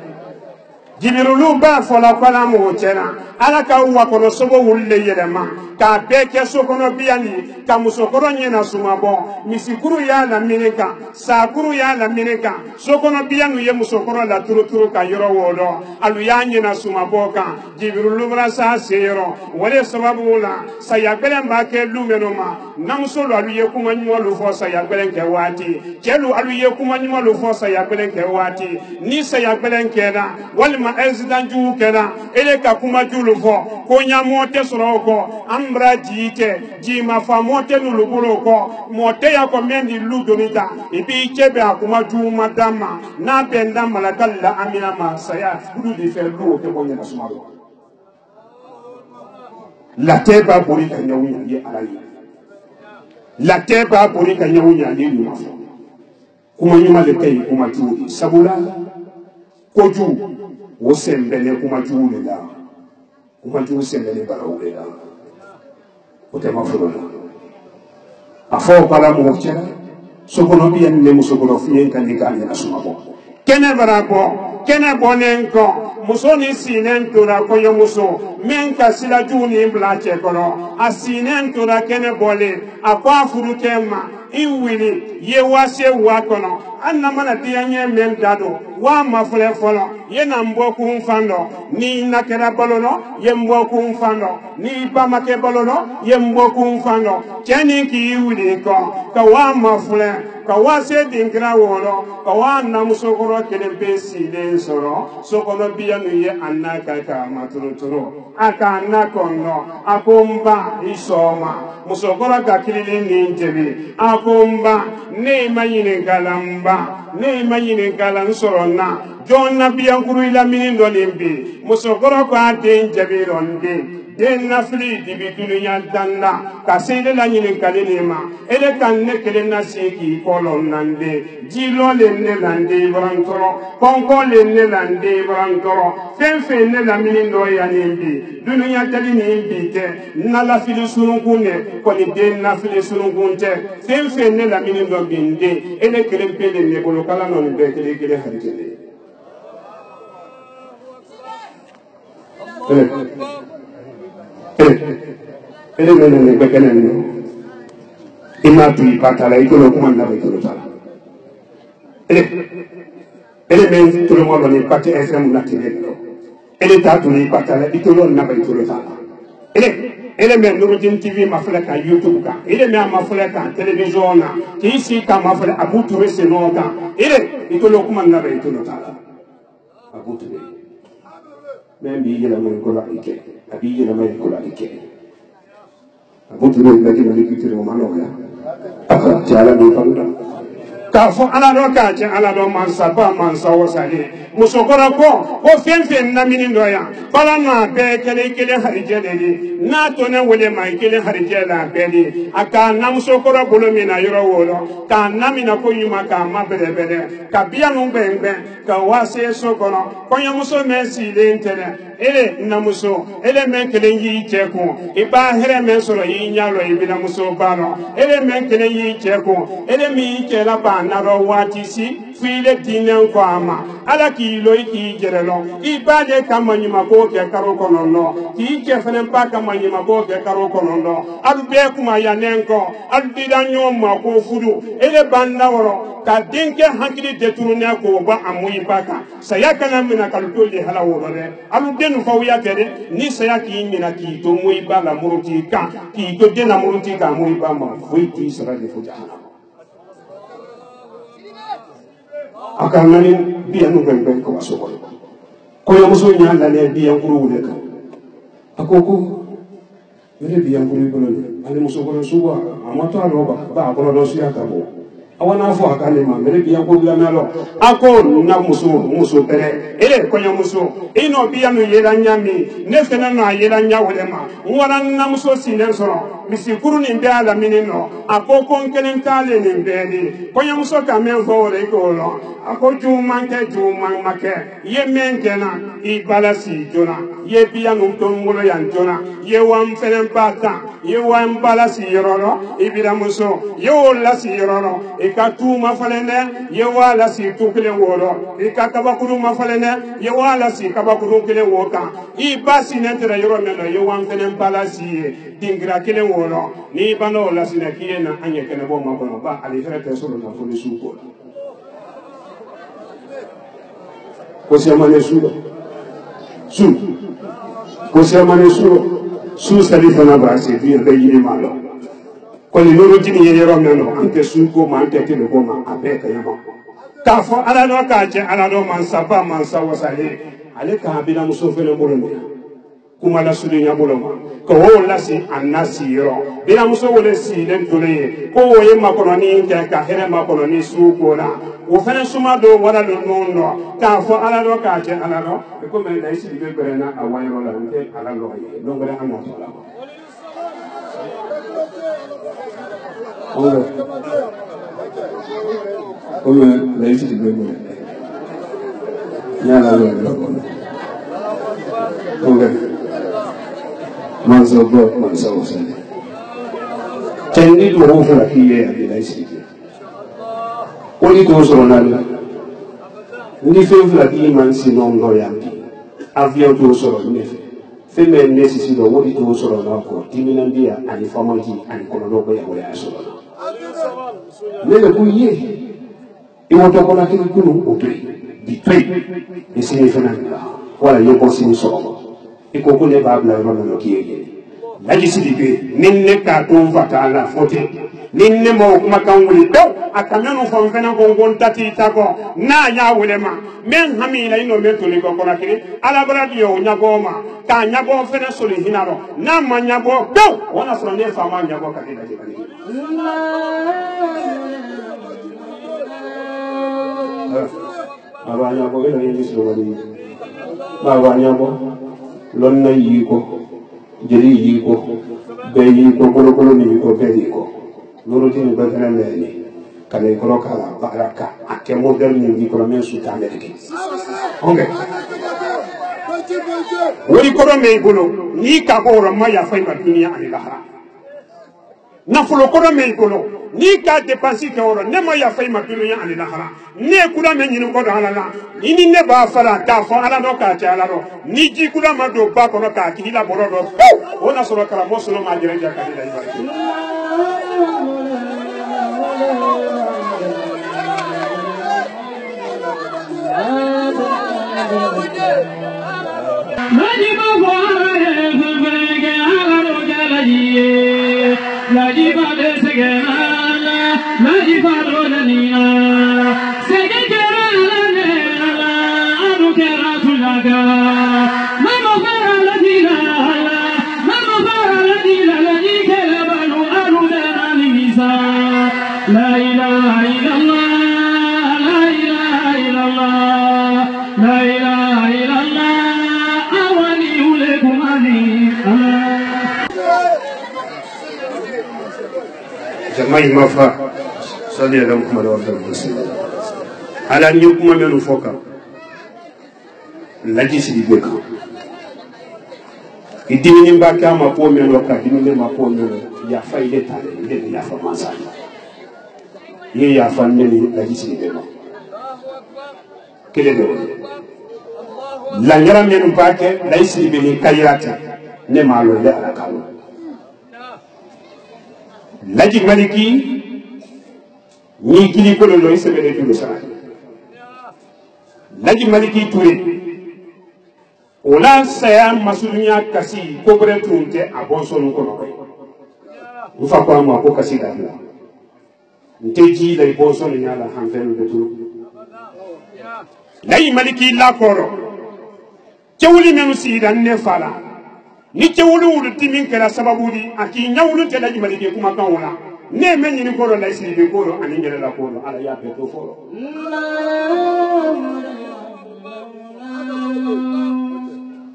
Jibirulu ba fola fala mo chena ala ka wa kono sobo wulle yelema ka beke sokono biyani ka musokoro nyena sumabo misikuru ya la mineka sakuru ya la mineka sokono biyanu ye musokoro la turu ka yoro wodo alu ya nyena sumabo ka Jibirulu bra sa sero wale sababu la sayabele mbake lumenoma namsolo alu ye kuma nyolo fo sayabele ke wati kelu alu ye kuma nyolo fo sayabele ke wati ni sayabele ke da wal ma président ju kena ele ka kuma julu fo ko nyamote soro ko ambra jite ji ma famote nulu bulo ko mote ya ko mendi ludonita ibi chebe akuma ju madama na benda malakalla amina ma saya budu di fe lu ke ko nyana sumaro la teba bori ka nyawu nyangi alayi la teba bori ka nyawu nyangi ni mafo kuma nyuma le kai kuma ju sabula ko ju wo sembele kuma juule la kuma juule sembele barawule la o te mafulo la afo bala mo chera sokono bien ne musokono fien kan ni kan na sumabo kene barabo kene bonenko musoni sinen tora ko yo muso men ka sila juni blache kono asinen tora kene bole akwa furu tema iwili ye wase wakono anna mana dianye men dado wa mafule folo ye na mboku mfando ni nakera balono ye mboku mfando ni bamake balono ye mboku mfando cheni ki iwili ko ka wa mafule ka wase dinkra wolo ka wa na musokoro kelembe sile soro sokono biyanu ye annaka ka maturuturo aka nakono akomba isoma musokoro ka kilili ni njebi akomba ne mayine galamba ne mayine galan soronna jonna biyankuru ila minin dolimbi musokoro ko aden jabi ronde den nafli dibi dunya danna ka sele la nyine kalenema ele kan ne kelen na seki kolon nande jilo le ne lande brantoro konko le ne lande brantoro fenfe ne la minin do ya nimbi dunya tali ni bite na la fili sunukune ko ni den nafli sunukunte fenfe ne la minin do binde ele kelen pele ne bolo kala non be kele harjele ele mene be kenen imati patala ikolo kumanda be ikolo tala ele men tout le monde ni pati FM na tele ele tatu ni patala ikolo na be ikolo tala ele men Nouroudine TV ma fele ka YouTube ka ele men ma fele ka télévision na ki si ka ma fele Abou Touré se no ka ele ikolo kumanda be ikolo tala Abou Touré men bi yela mo ko la ike abi yela mo ko la ike Abou Touré la ki mali kitire mo mano ya aka tiala do fanda ka fo ala do ka je ala do mansa ba mansa wasale musokora ko o fen na minin do ya bala na be kele harijele na to na wole mai kele harijela beli aka na musokora bolo mina yoro wolo ka na mina ko yima ka mabere ka biya no benbe ka wase sokono ko yamuso mesi le ntele ele na muso ele men kele yi cheko iba here men soro yi nyalo ibina muso bano ele men kele yi cheko ele mi chela ba na ro wati si file dinen ko ama ala ki lo ki jerelo ibade kamanyi mako ke karo kono no ki ke fenen pa kamanyi mako ke karo kono no albe kuma ya nenko albi danyo mako fudu ele banda woro ka denke hankili deturune ko ba amuyi baka sayaka na mina kalto le hala woro le alu denu fawya tere ni sayaki mina ki to muyi ba la muruti ka ki to dena muruti ka muyi ba ma fuiti sara de fujana akanani biyanu ben ko asoko ko yo muso nyanda ne biyan kuru wule ka akoko mere biyan kuru bolo ale muso ko suwa amato aloba ba ko do siya ka bo awana fo akane ma mere biya ko la melo ako na muso pere ele ko nya muso ino biya no yela nyami ne fena no yela nya wolema wala na muso sinen soro misikuru ni be ala minino ako kon kelen tale ni beli ko nya muso ka men fo wala ko lo ako juma make ye men kena i balasi jona ye biya no ton wolo yan jona ye wan fenen pata ye wan balasi yororo ibira muso ye wala si yororo ikatu mafalene ye wala si tukile woro ikakabakuru mafalene ye wala si kabakuru kile woka i basi netere yoro meno ye wan fenen balasi dingira kile woro ni bano la sinakiye na anye kene bo makono ba ali frete solo na fuli suko ko se amane suko ko se amane su salifa na ba se bi be yini malo ko ni loro jini ye yoro meno anke suko ma anke tele ko ma abe ka yama ka fo ala no ka je ala do man saba man sawasale ale ka bina muso fele mo kuma la sulu nya boloma ko wo la si anasi yoro bina muso wole si len tole ko wo ye makono ni ke ka here makono ni su ko la wo fene suma do wala lo nono ka fo ala do ka je ala do ko me dai si be berena awayro la nte ala lo ye no ngara ana sala o me dai si be berena ya la lo ko manzo go manzo wasale tendi do ho fura kiye andi dai si oni to so nana ni fe fura ki man si non do yandi avion to so ne fe me nesi si do wodi to so na ko timina ndia ani famoji ani kono do ko ya wala so ne ku ye e mo to ko na kini kunu o to di tre e si ne fana wala yo ko si so iko kune babla rono kiye laji sidibe ninne ka to fata la fote ninne mo kuma kan wuli do akamenu fo fena ko gontati tako na nya wulema men hamila ino meto ni ko kora kiri ala bradio nyagoma ka nyago fena soli hinaro na ma nyago do wana so ne fama nyago ka dina jibani aba nyago ina yin so wali ba nyago lonna yiko jeli yiko be yiko kolo ni ko be yiko loro tini be fena meni kale ko kala baraka ake model ni yiko la men su tambe ke onge wori ko do me bolo ni ka ko ro ma ya fa ma dunia ani lahara na fulo ko do me bolo ni ka dépenser ko ro ne ma ya fa ma dunia ani lahara ne kula men ni ko do halala ini ne ba fara ka fo ala do ka ta ala do ni ji kula ma do ba ko ka ki la boro do ona soro kala mo solo ma jere ja ka dila ibaki Maji ba fo ge ala do jala yi laji ba de sege ala laji ba do ni sege لا إله إلا الله لا إله إلا الله لا إله إلا الله أولي لكم عليم جماعي مفا صلي على محمد وسلم على نيوكم من فوق laji si beka idini mbaka mapo meno ka idini mapo meno ya faide tale ile ya famansa ye ya fanne laji si beka kele do la ngara meno mbake laji si beka kayata ne malo le ala kawo laji maliki ni kili ko lo ise bele tulo sa laji maliki tuwe ola saya masunya kasi kobre tunte abonso nuko ufa kwa ma ko kasi da la nteji la ibonso ni ala hanfelu de tu lay maliki la koro cewuli menu si dan ne fala ni cewulu wulu timin kala sababu di aki nyawulu te lay maliki kuma kan wala ne men ni ko la isi be ko ani ngere la ko ala ya be to fo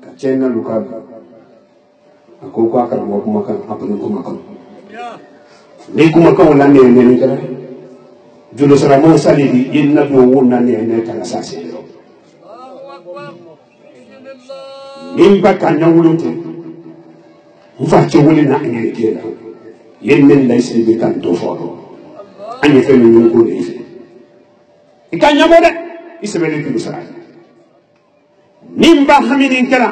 ka chenna luka ko ko akal mo kuma kan apun kuma kan ni kuma kan la ne ni kala julo sara mo salidi inna do wonna ne kala sase nimba kan nyawulute mfa chewule na ngere kela yenen la isi be kan to fo ani fe ni ko ni fe ikanya bode isebele ki sara nimba haminin kala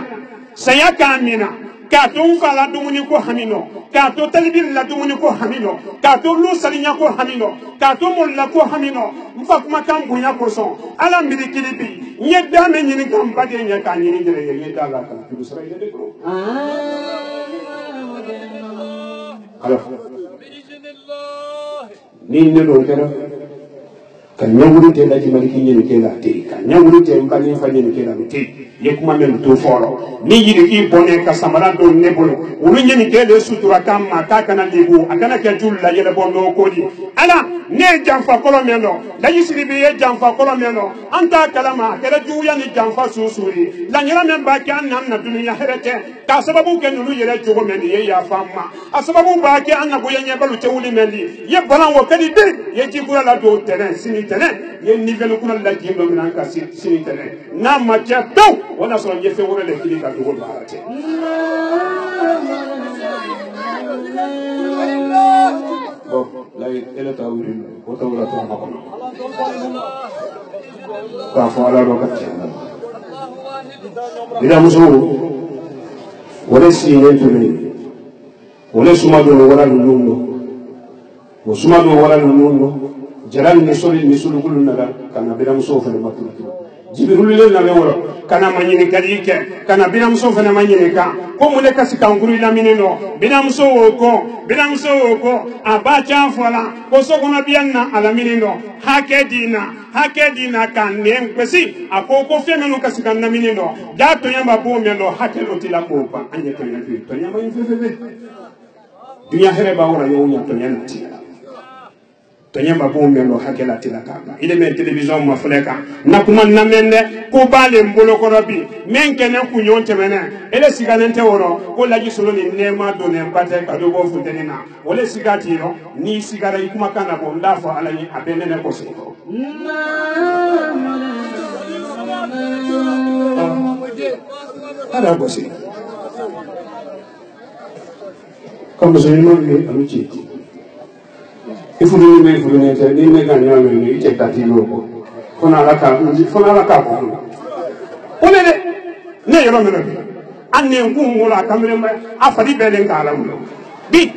sayaka amina ka to fala dumuni ko hamino ka to talibin la dumuni ko hamino ka to lu salinya ko hamino ka to mulla ko hamino mfa kuma kan bunya ko so ala mbili kilibi nyedda me nyini kan bade nya kan nyini gele nyedda la kan tu sara ide ko ala ni ne lo kera kan nyawuri te la jimali ki nyini kela te kan nyawuri te mbali fa nyini kela te ye kuma men to foro ni yiri ki bone ka samara do ne bolo ulu nyini kele sutura kam ma ka kana libu akana ke julla yele bondo ko di ala ne jamfa kolo meno la yisiri be ye jamfa kolo meno anta kalama kele juya ni jamfa susuri la nyira men ba kan nam na dunya herete ka sababu ke nulu yele jogo men ye ya famma asababu ba ke anna go yenye balu te wuli meli ye balan wo kadi de ye jibura la do terrain sini terrain ye nivel kuna la jimbo min ka sini terrain na ma ke taw wana so ye fe wona le kili ka do barate bon la ele ta wuri o ta wura to makko ka fo ala do ka ila muso wala si yentumi wala suma do wala nuno o suma do wala nuno jaran ni soli ni sulu kullu naga kana bira muso fa makko jibril le na woro kana manyini kadike kana bina muso fana manyini ka ko mule kasi kanguru la mineno bina muso ko abacha fola ko so kono bianna ala mineno hake dina kan nem pesi akoko femenu kasi kan na mineno dato yamba bo melo hake lotila ko pa anye to yamba yefefebe dunya here ba wora yo nya to yamba tila tanyamba bombe ndo hakela tilakaba ile me television mafuleka na kuma namende ko bale mbolo ko rabi menke na kunyonte mena ele siganente woro ko laji solo ni nema do ne pate ka do bo funtenina wole sigati no ni sigara ikuma kana bo ndafo ala ni abene ne ko siko ala bosi comme je ne amuchi if you don't make for nature, they make a young you check that you know. Fonala Capo. Only ne Romano. And then Gumula Cameron after the bedding Calam. Big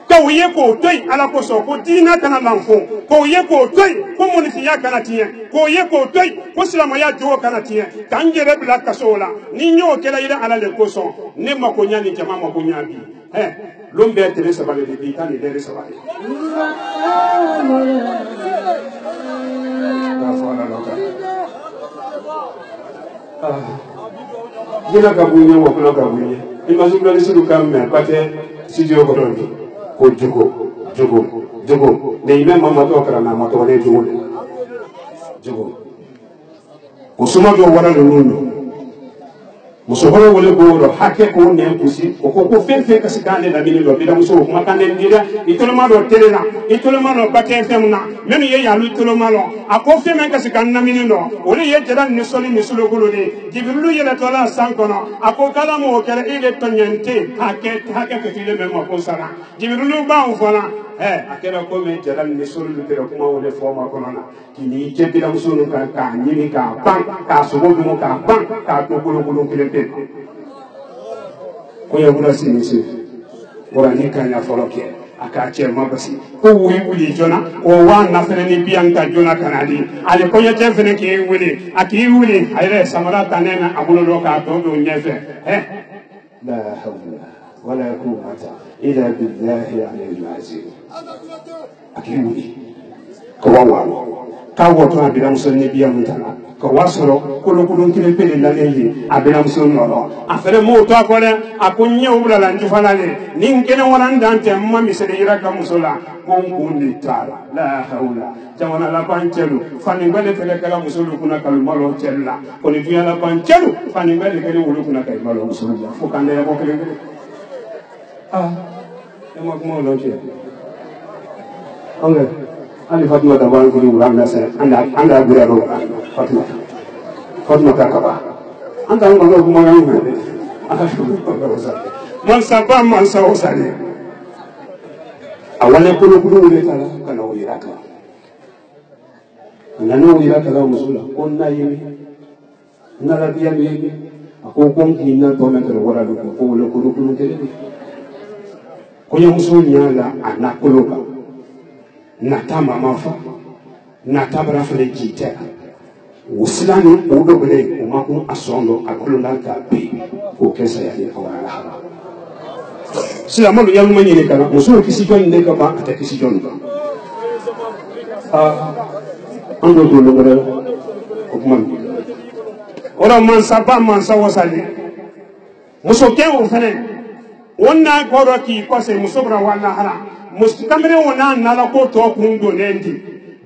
Go Yeko, Toy, Alacoso, Cotina Canalanfo, Go Yeko, Toy, Comunitia Canatia, Go Yeko, Toy, Cosamaya Joe Canatia, Tangere Black Casola, Nino Kelaida Alacoso, Nema Conyani Jamama Conyabi. L'ombre Teresa Valle di Vita e Teresa Valle. Jina kabunya wa kuna kabunya. Imazubla ni sidu kamme pate studio kotondi. Ko jogo. Ne ime mama to kara na mato wale jogo. Kusuma do wala lulu. Musohoro wole goro hake ko ne pusi ko fe kasikande na bini lo bida muso makande ndira itoloma do telela itoloma no bate femna menu ye yalu itoloma lo ako fe men kasikande na bini lo ole ye jara ni soli ni sulo golo ni jibrulu ye la tola sankono ako kala mo kere ile tonyente hake ke tile memo ko sara jibrulu ba on fola akera ko men jara ni soli lu tere kuma wole forma kono na kini je bida muso no ka nyini ka ban ka subo du ka ban ka to golo kile ko ya bura sinisi wala ni kanya foloke aka che mabasi ko wuli jona o wa na fene ni bianka jona kanali ale ko ya che fene ki wuli aki wuli ayre samara tanena abulo do ka to do nyefe la hawla wala quwwata illa billahi al-azim aki wuli ko wa ka woto a bira muso ne biya mun tala ko wasoro kolon kile pele la leyi a bira muso no a fere mo to akore a ko nyew bula la njufana le nin kene wonan dante mamma mi sede yira ka muso la ko ngundi tala la haula jamana la banchelu fani ngale fele kala muso lu kuna kalu malo chella ko ni duya la banchelu fani ngale kele wulu kuna kay malo muso la fo kande ya ko kele e mo ko lo che okay Ali Fatima da ban ko dum ramna sen anda gura ro Fatima ka ba anda ngo ko mo ngam ne man sabba man sa osale awale ko ko le tala kana o iraka nanu iraka la musula onna yimi nala biya yimi ako ko kinna to na ko wala ko le ko tele ko ya musul nyala anakoloka natama mafa natabra fele jita usilani udo bele umaku asondo akulunda kabe ko kesa ya ni awala sila malu yalu manyene kana musul kisi jon ne ka ba ata kisi jon ba ando do lo ngara ko man ora man saba man sawasali muso ke o fene wonna goro ki ko se musobra wala hala mustamre wona nala ko to kundo nendi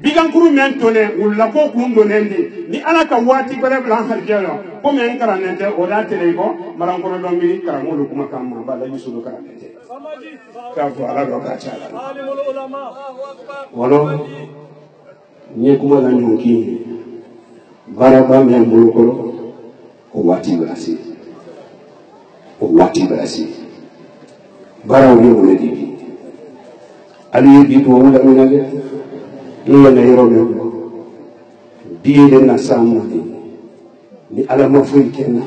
bigankuru men tone ulla ko kundo nendi ni ala ka wati bare blan harjelo ko men karanete o da tele ko marankoro do mi karamulu kuma kamma bala yusulu karanete ka fo ala do ka chala alimul ulama wono ni kuma la nyuki baraba men bulukoro ko wati brasi bara wi mo ledi ali bi to wala mo nale illa na yoro me biye den na samu ni ala mo fu kenna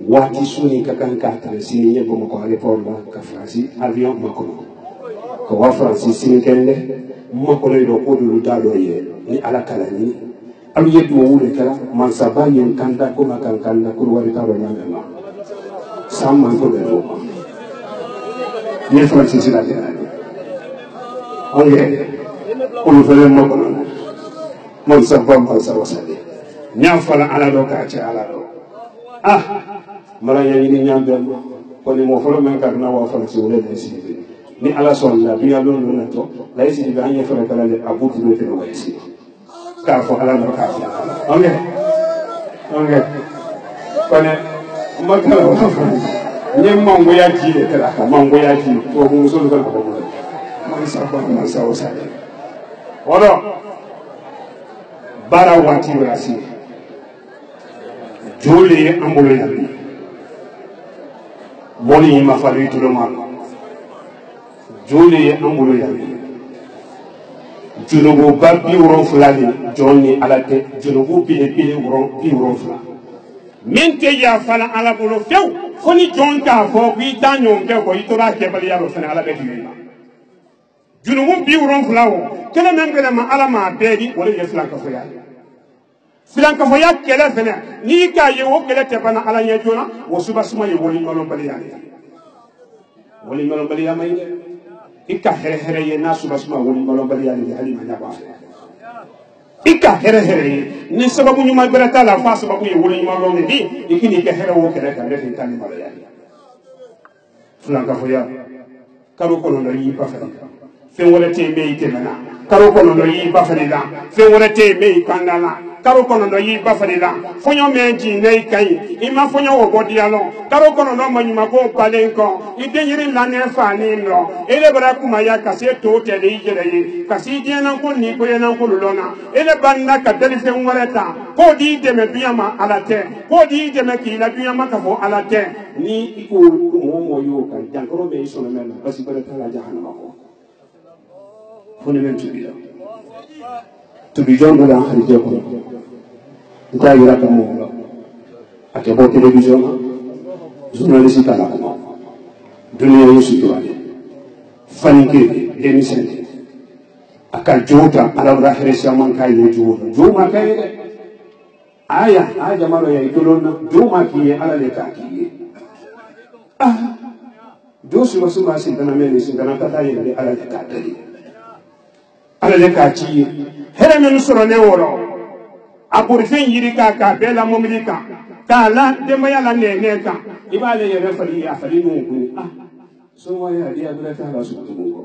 wati suni ka kan ka tan sini nyebo mo ko aéroport la ka France avion mako ko wa France sini kende mo ko do ko du ta do ye ni ala kala ni alu yedu wule kala man sabani en kanda ko makan kanda ko wari ta do nyame ma samman ko be do ni France sila de onge ulu fele mo ko mon sabam man sawasale nyam fala ala do ka ci ala do mala yani ni nyam dem ko ni mo folo men ka na wa fala ci wala de ci ni ala son la bi alo no to la ci bi anya fala kala le abuti do te no wa ci ka fo ala do ka ci onge ko ne mo kala wa fala ni mango ya ci de kala ka mango ya ci to mo so do ko mo man sabam man sawasale odo bara wati rasi jole ambulo yabi boni ma falu to le mal jole ambulo yabi junugo babbi woron fulani jonni alate junugo bi woron fulani mente ya fala ala bolo few foni jonka fo bi tanyo ke ko itora ke bali yaro fana ala be diima junugo bi woron fulawo kele men bele ma ala ma beedi wala ye flanka fo ya flanka fo ya kele fene ni ka ye wo kele te bana ala ye jona wo suba suma ye woli ngolon bali ya mai ikka here ye na suba suma woli ngolon bali ya ni halima ya ba ikka here ni sababu nyuma berata la fa sababu ye woli ngolon ni ikini ke here wo kele ka refi tani bali ya flanka fo ya karo kono no yi pa fa fen wala te me itemana karo kono no yi bafalila fen wala te me ikandala karo kono no yi bafalila fonyo menji nei kai ima fonyo wo bodialo karo kono no manyuma ko palenko idenyiri lane fani no ele bara kuma ya kase to te de ijere yi kasi diena ko ni ko yana ko lona ele banna ka dali fen wala ta ko di de me biyama alate ko di de me ki la biyama ka fo alate ni iko mo yo kan jankoro be so no mena basi bara ta la jahannama ko fone men tubi jongo la harije ko nta yira ka mo ake bo television journaliste ta la ko dunia yusu to ale fanike emission aka jota ala rahire shaman kai ne juma kai aya maro ya itolona juma ki ala le ka ki josu masuma sin kana meli sin kana tata yele ala le ka dali ala le ka ci here men soro ne woro aburfen yiri ka bela momlika kala de mayala ne ka ibale yere fali ya fali nu so wa ya dia dura ta la su tu ko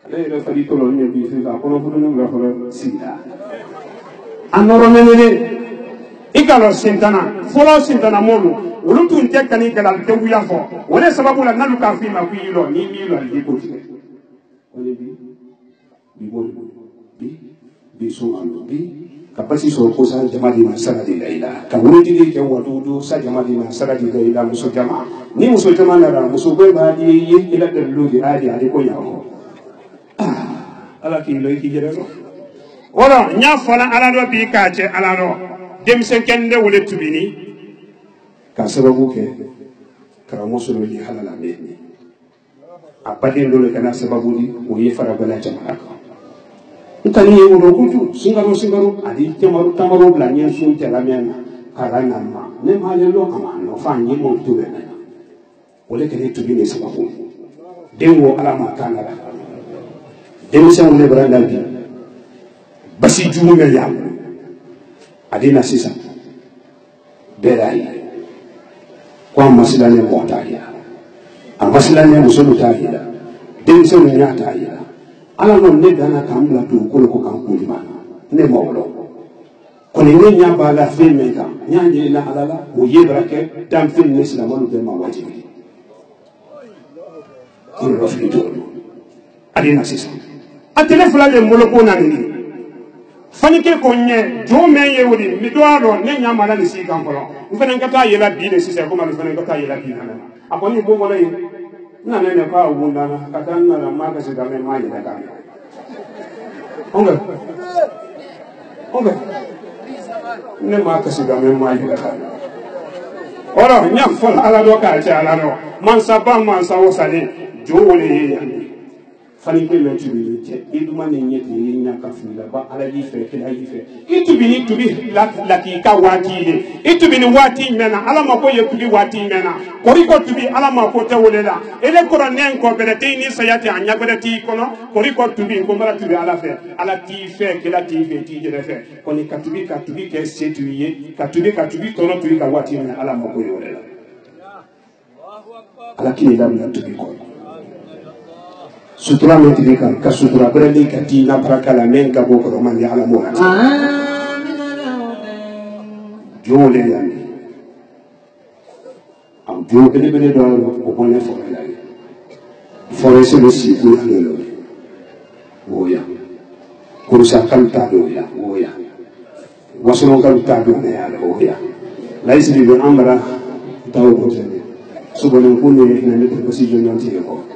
ale yere fali to lo ne bi fi ka kono fu no la fala sida anoro menene ikalo sintana folo sintana molu ulu tun te kani kala te wuya fo wala sababu la nalu ka fi ma ku yilo ni mi lo ali ko ti oni bi bi so ando bi kapasi so ko sa jama di masala di laila ka wuri di ke wadudu sa jama di masala di laila muso jama ni muso jama na ra muso be ba di yi ila de lu di adi ko yawo ala ki lo ki jere wala nya fala ala do bi ka che ala do dem sen kende wole tubini ka sababu ke ka muso lo di halala me apade ndo kana sababu di o ye fara bala jama ka ntani ye wolo kutu singaro adi tamaru bla nyen sun tela mena karana ma ne ma le lo kama no fa nyi mo tu bena wole kene tu bi ne sababu denwo ala ma kana la dem se on le branda bi basi jumu mel ya adina sisa berai kwa masilane mo ta ya amasilane mo so ta ya dem se on ya ta ya ala no ne dana kamla to ko kan ko ma ne mawlo ko ne nya ba la fe meka nya je na alala o ye brake tam fin ne islam no be ma wajibi ko ro fi to adina sisa atele fula le molo ko na ni fani ke ko nye jo me ye wodi mi do aro ne nya mala ni si kan ko ngana ngata ye la bi ne sisa ko ma ngana ngata ye la bi na akoni bo wala ye na ne kwa ugundana katana na maka se dame mai na kama onga ne maka se dame mai na kama ora nya fol ala do ka cha ala no man wosale jowole ya fani ke le tubi che iduma ne nyeti nya ka fila ba ala yi fe ke la yi fe itubi la ki ka wati le itubi ni wati mena ala ma ko ye tubi wati mena kori ko tubi ala ma ko te wole la ele ko nen ko bele te ni sayati anya bele ti kono kori ko tubi ko mara tubi ala ti fe ke la ti fe ti je fe ko ni ka tubi ke setu ye ka tubi tono tubi ka wati mena ala ma ko ye wole la ala ki la na tubi ko sutura metrika ka sutura berani ka dina barakala men ka boko man ya ala mo jole ya am jo bele do ko ko ne fo la fo se le si ko ne lo oya ko sa kan ta do ya oya waso kan ta do ne ya oya laisi bi amara taw ko se subhanahu wa ta'ala ne ko si jo non ti ko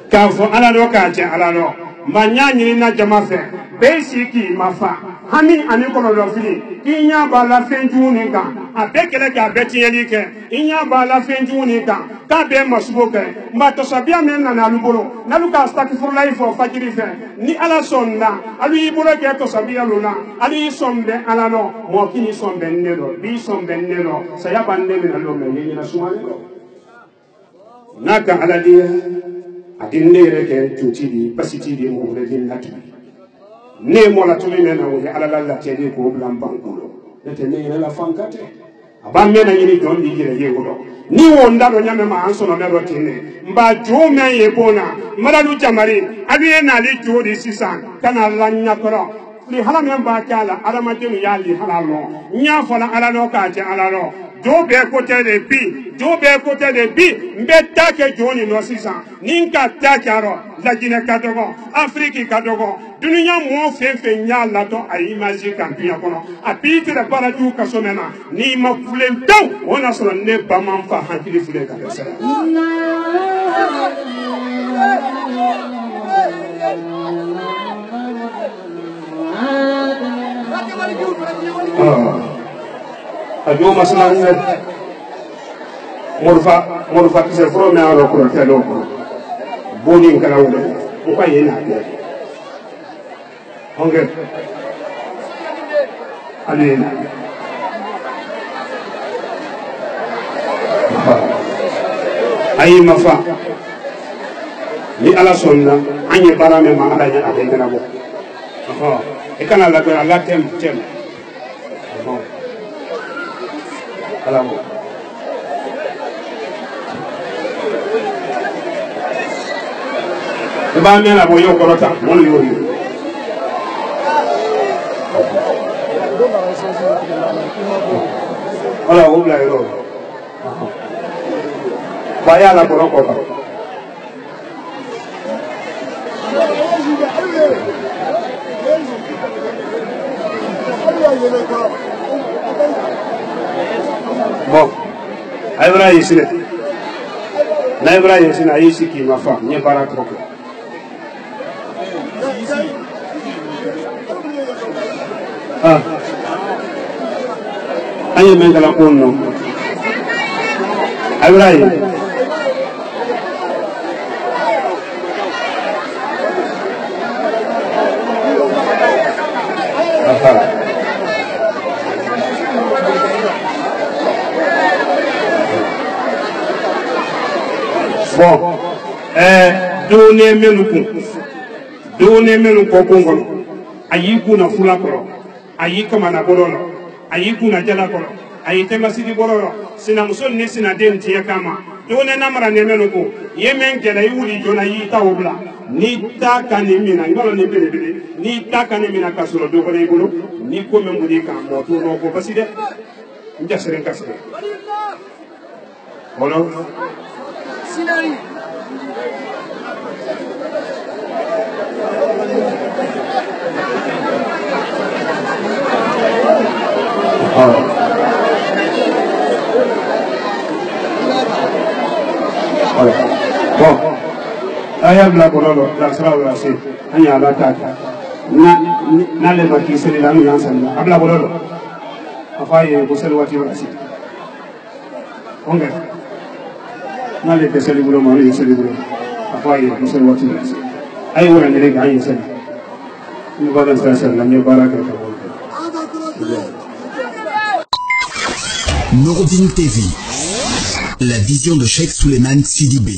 ka fo ala do ka che ala do manya nyini na jama fe be siki mafa hani ani ko do fili inya ba la fenju ni kan abekele ka beti yeli ke inya ba la fenju ni kan ka be masubo ke mba to sabia men na lubolo na luka staki for life of fajiri fe ni ala sonna alu ibolo ke to sabia luna ali sombe ala no mo kini sombe nelo bi sombe nelo saya bande min alo me ni na sumale naka ala dia adinne reke tutidi basitidi mo redin natu ne mo la tuli mena wo ala la tede ko blam bankulo nete ne la fankate aba mena yini don di jere ye wodo ni wo ndaro nyame ma anso no mero tine mba jo me ye bona maralu jamari abiye na li jodi sisan kana la nyakoro li hala me ba kala ala ma jenu ya li hala lo nya fola ala no ka je ala lo jo be côté de bi mbeta ke joni no sisan ninka takaro la jine kadogo afriki kadogo dunya mo fefe nya la to ay image kan biya kono apiti de paratu ka somena ni ma fulen taw wona so ne ba man fa hankili fule ka sala ajo masala ni morfa kise fro me aro ko telo ko boni kala wala ko pa yena honge alena ayi mafa ni ala sonna anye barame ma ala ya adena bo e kana la bera la tem bon ala mo e ba mi la mo yo korota mo li yo ala o bla yo vaya la korota bon ayra yisine na ayra yisine ayisi ki mafa nye bara trop ah ayi mengala konno ayra yi bon dune menu ko kongo ayi kuna fula ko ayi kama na borono ayi kuna jala ko ayi tema sidi borono sina musol ni sina den tiya kama dune namara ne menu ko yemen kala yuli jona yi tawbla ni ta kanimina ngolo ni bele ni ta kanimina kasuro do ko ngolo ni ko memudi ka mo to no ko baside njasere kasere ono sinari bon aya bla bololo la sra wala se anya la tata na le maki sele la ñu ensemble abla bololo afaye ko sel wati wala si onge na le ke sele bulo mari sele bulo afaye ko sel wati wala si ay wala ne ga ay sele ñu ba dan sa la ñu baraka ko Nouroudine TV, la vision de Cheikh Souleymane Sidibé.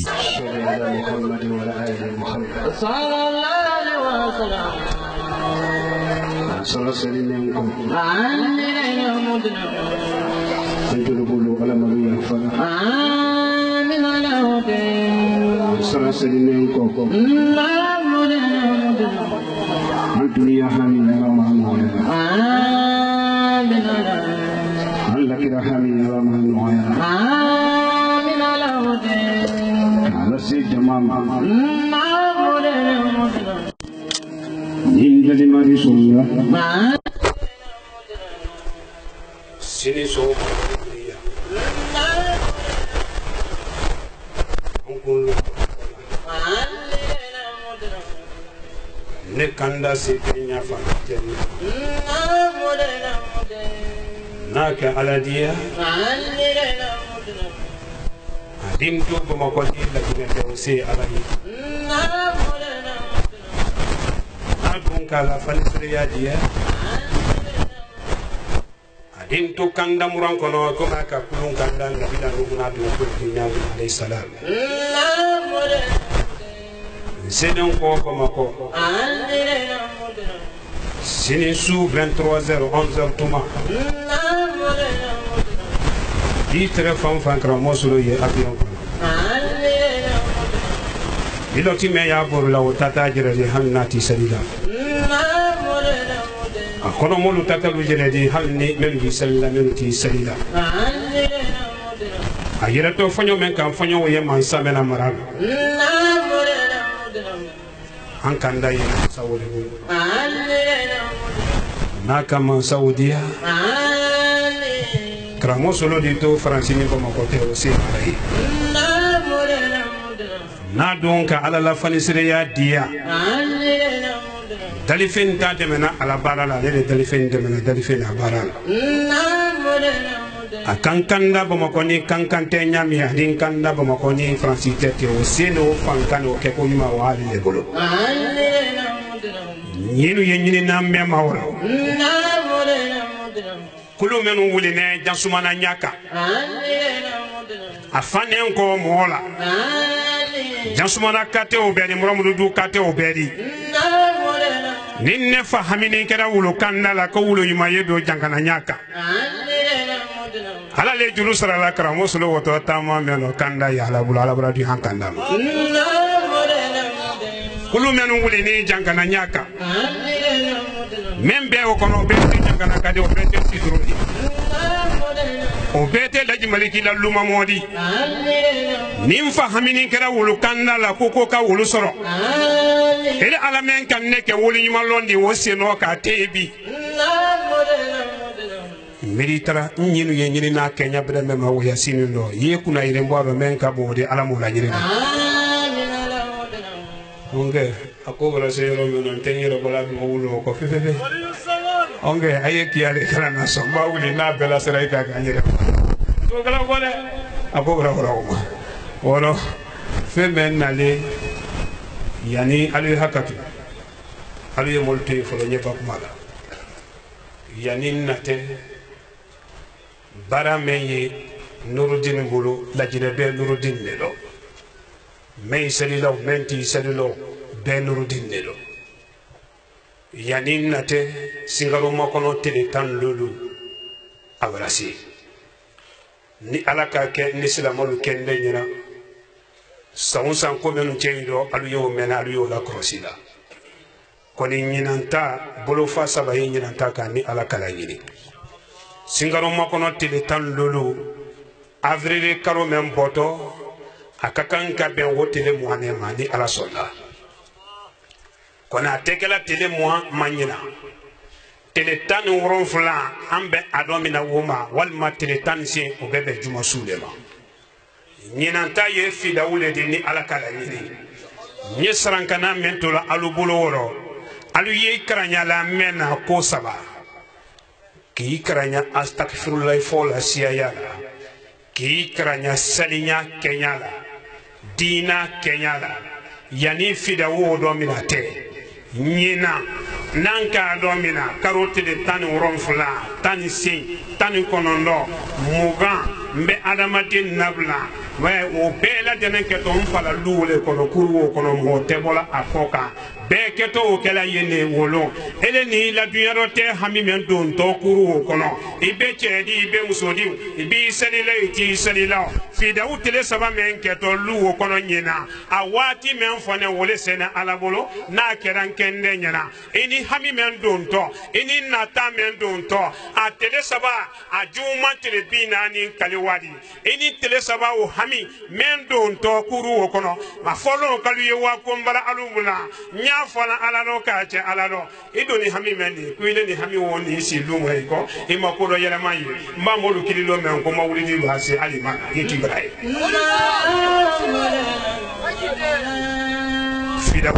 ne kanda se nya fa janna naka aladiya adim to ko ma ko illa ne te se aladi adun kala fanisre ya dia adim to kanda muran kono ko ma ka kulun kanda ngabila nguna do ko nya alayhi salam Sédon ko mako Sini sous 23h 11h Touma Di téléphone fankra mosolo ye avion Biloti me ya bor la tata jere di hannati salida Akono molu tata lu jere di halni men bi salila men ti salida Ayira to fanyo men kan fanyo ye man samena maraga Ankanda ye Saudi Nakama Saudia Kramo solo dito Francini comme côté aussi Na donc ala la fanisire ya dia Dalifin ta demena ala barala le dalifin demena dalifin barala Akankanda bomakoni kankante nyami adin kanda bomakoni Francis tete oseno fankano keko yuma wali le bolo Nyinu yenyini nambe mawra Kulu menu wuli ne jansumana nyaka Afane nko mola Jansumana kate obedi muramudu kate obedi ninne fa hamini kera wulu kanda la ko wulu yuma yebe o jangana nyaka ala le julu sara la kara musulo woto tama meno kanda ya ala bula ala bula di hankanda kulu menu wuli ni jangana nyaka membe o kono be jangana kadi o be sidrodi o bete laji maliki la luma modi nimfa hamini kera wulu kanda la koko ka wulu soro ele ala men kan ne ke wulu nyima londi woseno ka tebi militara nyinu ye nyini na Kenya bere mema wo ya sinu no ye kuna ire mbo ba men ka bo de ala mo la nyini onge akobra se yoro no tenyero bala mo wulo ko fefe onge aye ki ale kala na so ba wuli na bela sera ita ka nyere to kala ko le akobra ko woro fe men na le yani ali hakatu ali molte fo le nyeba ko mala yani nate bara menye Nurudin bulu lajine be Nurudin nelo men selilo menti selilo be Nurudin nelo yani nate singaro makono tele tan lulu abrasi ni alaka ke ni silamolu kende nyina san ko menu ceydo alu yo mena alu yo la krosila koni nyinanta bolo fa saba nyinanta kan ni alaka la nyini singaro makono tele tan lulu avril karo men boto akakan ka ben wotele muane mani ala solla kona tekela tele moi manyina tele tan woron fula ambe adomina woma walma tele tan se o bebe juma sulema nyinanta ye fida wule de ni ala kala nyini nye sarankana mentola alubulo woro alu ye karanya la mena ko saba ki karanya astaghfirullah fola siyayala ki karanya salinya kenyala dina kenyala yani fida wo do minate nyina nanka do mina karote de tan ronfla tan si tan konondo muga mbe adamati nabla wa o bela denen ke don fala luule kono kurwo kono mo tebola afoka be keto o kala yene wolo ele ni la dunyaro te hami men don to kurwo kono ibe chedi ibe musodi ibe salila iti salila fi da utele saba men keto luwo kono nyina awati men fone wole sena alabolo na keran kende nyina ini hami men don to ini nata men don to a tele saba a juma tele binani kaliwadi ini tele saba o hami men don to kurwo kono ma folo kalu ye wa kombara alubula nya fala alano ka che alano idoni hami mendi kuile ni hami woni si lumo e ko e makoro yele mayi mbamolu kililo men ko mawuli di basi ali ma yeti brai fida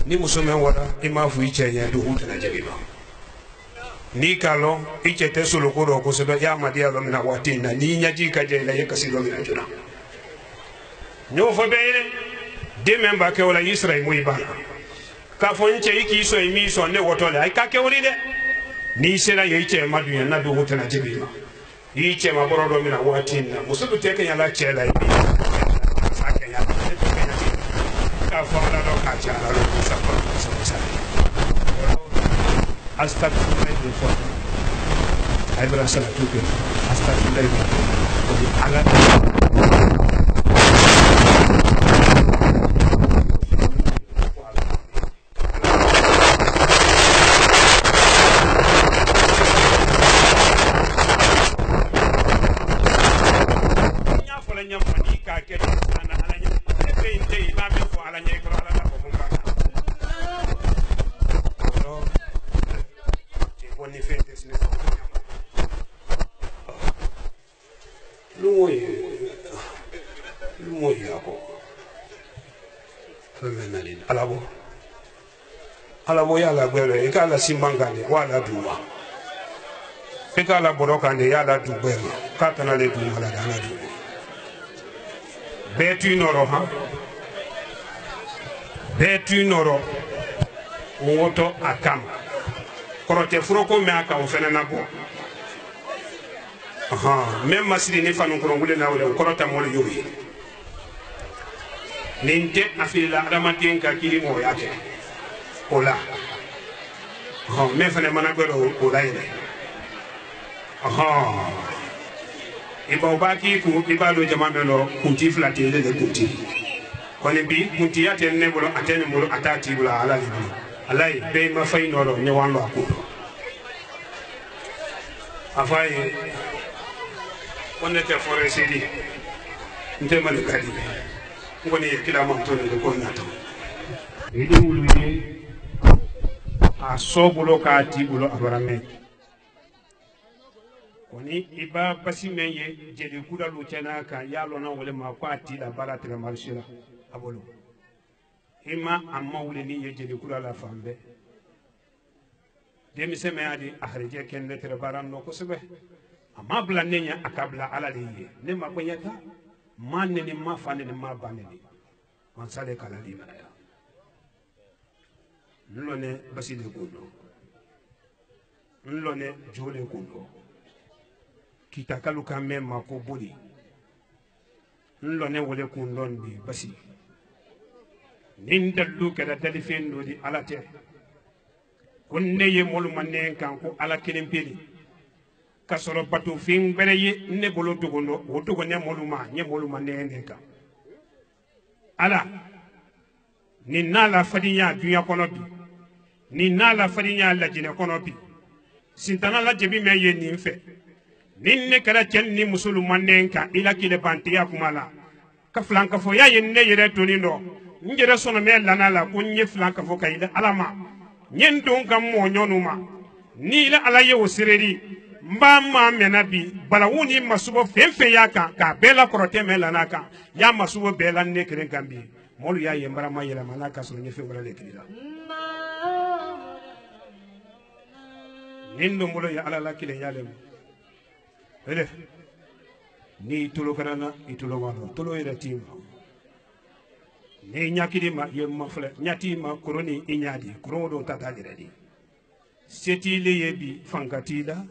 ni musumen wada imafu iche nya do huta na jebima ni kalo iche tesulu kuro ko sebe ya madia lo mina watina ni nyaji ka je la yekasi lo mina juna nyo fo beere de memba ke wala Israel mu ibana ka fo nche iki so imi so ne wotole ay ka ke wori de ni sela ye iche madunya na do huta na jebima iche maboro do mina watina musudu teke nya la chela ibi sake ya ka fo la do ka cha la do sa ko sa Astagfirullah ay berasa la tuke astagfirullah ko ala nya fola nya mani ka ke ana ala nya e inte imam ko ala nya ko ala ko bunga ni fentes ne lumoy yako femenalin alabo ya la gbere e ka la simbangane wala duwa e ka la borokane ya la dubere ka tana le duwa la dana du betu noro ha betu noro woto akama korote furoko me aka o fena nabo même masiri ni fanu korongule na wala korota mo yoyi ninte afila adamatin ka kili mo yake ola me fane mana goro ola ine iba baki ku ibalo jama melo kunti flati le kunti koni bi kunti atene bolo atene bolo atati bolo ala ni alai be ma fay noro ni wanlo akudo afai on était foré cedi nte mal kadi ngoni kila mo to ne ko nato idi wulwi a sobulo ka tibulo abarame koni iba basime ye jeli kudalu cena ka yalo na wole ma ko ati la balate ga marshira abolo ima amma wule ni ye jeli kudala fambe demi seme adi ahrije kende tere baran no ko sebe amma bla nenya akabla ala liye ne ma kwanyata manne ni ma fane ni ma banene man sale kala di mana ya nlone basile kundo nlone jole kundo kitakalu kame mako bodi nlone wole kundo ndi basi nindallu kada dalifendo di alate kunne ye molu manen kan ko ala kelen peli kasoro batu fin bere ye ne bolo togono o togo ne molu ma nye molu manen kan ala ni nala fadinya dunya kono bi ni nala fadinya la jine kono bi sintana la jebi me ye ni fe nin ne kala chen ni musulmanen kan ila kile bantiya kumala ka flanka fo ya ye ne yere tonindo njere sono me lana la ko nye flanka fo kayida alama nyen don kam mo nyonuma ni la ala ye o sireri mba ma menabi balawuni masubo fenfe yaka ka bela korote me lana ka ya masubo bela ne kren kambi molu ya ye mbara ma yela manaka so nye fe wala le kida nindo molo ya ala la kile yale ele ni tulo kana itulo wano tulo ira tima ni nyakiri ma ye mafle nyati ma koroni inyadi korodo tata diredi seti le yebi fankatila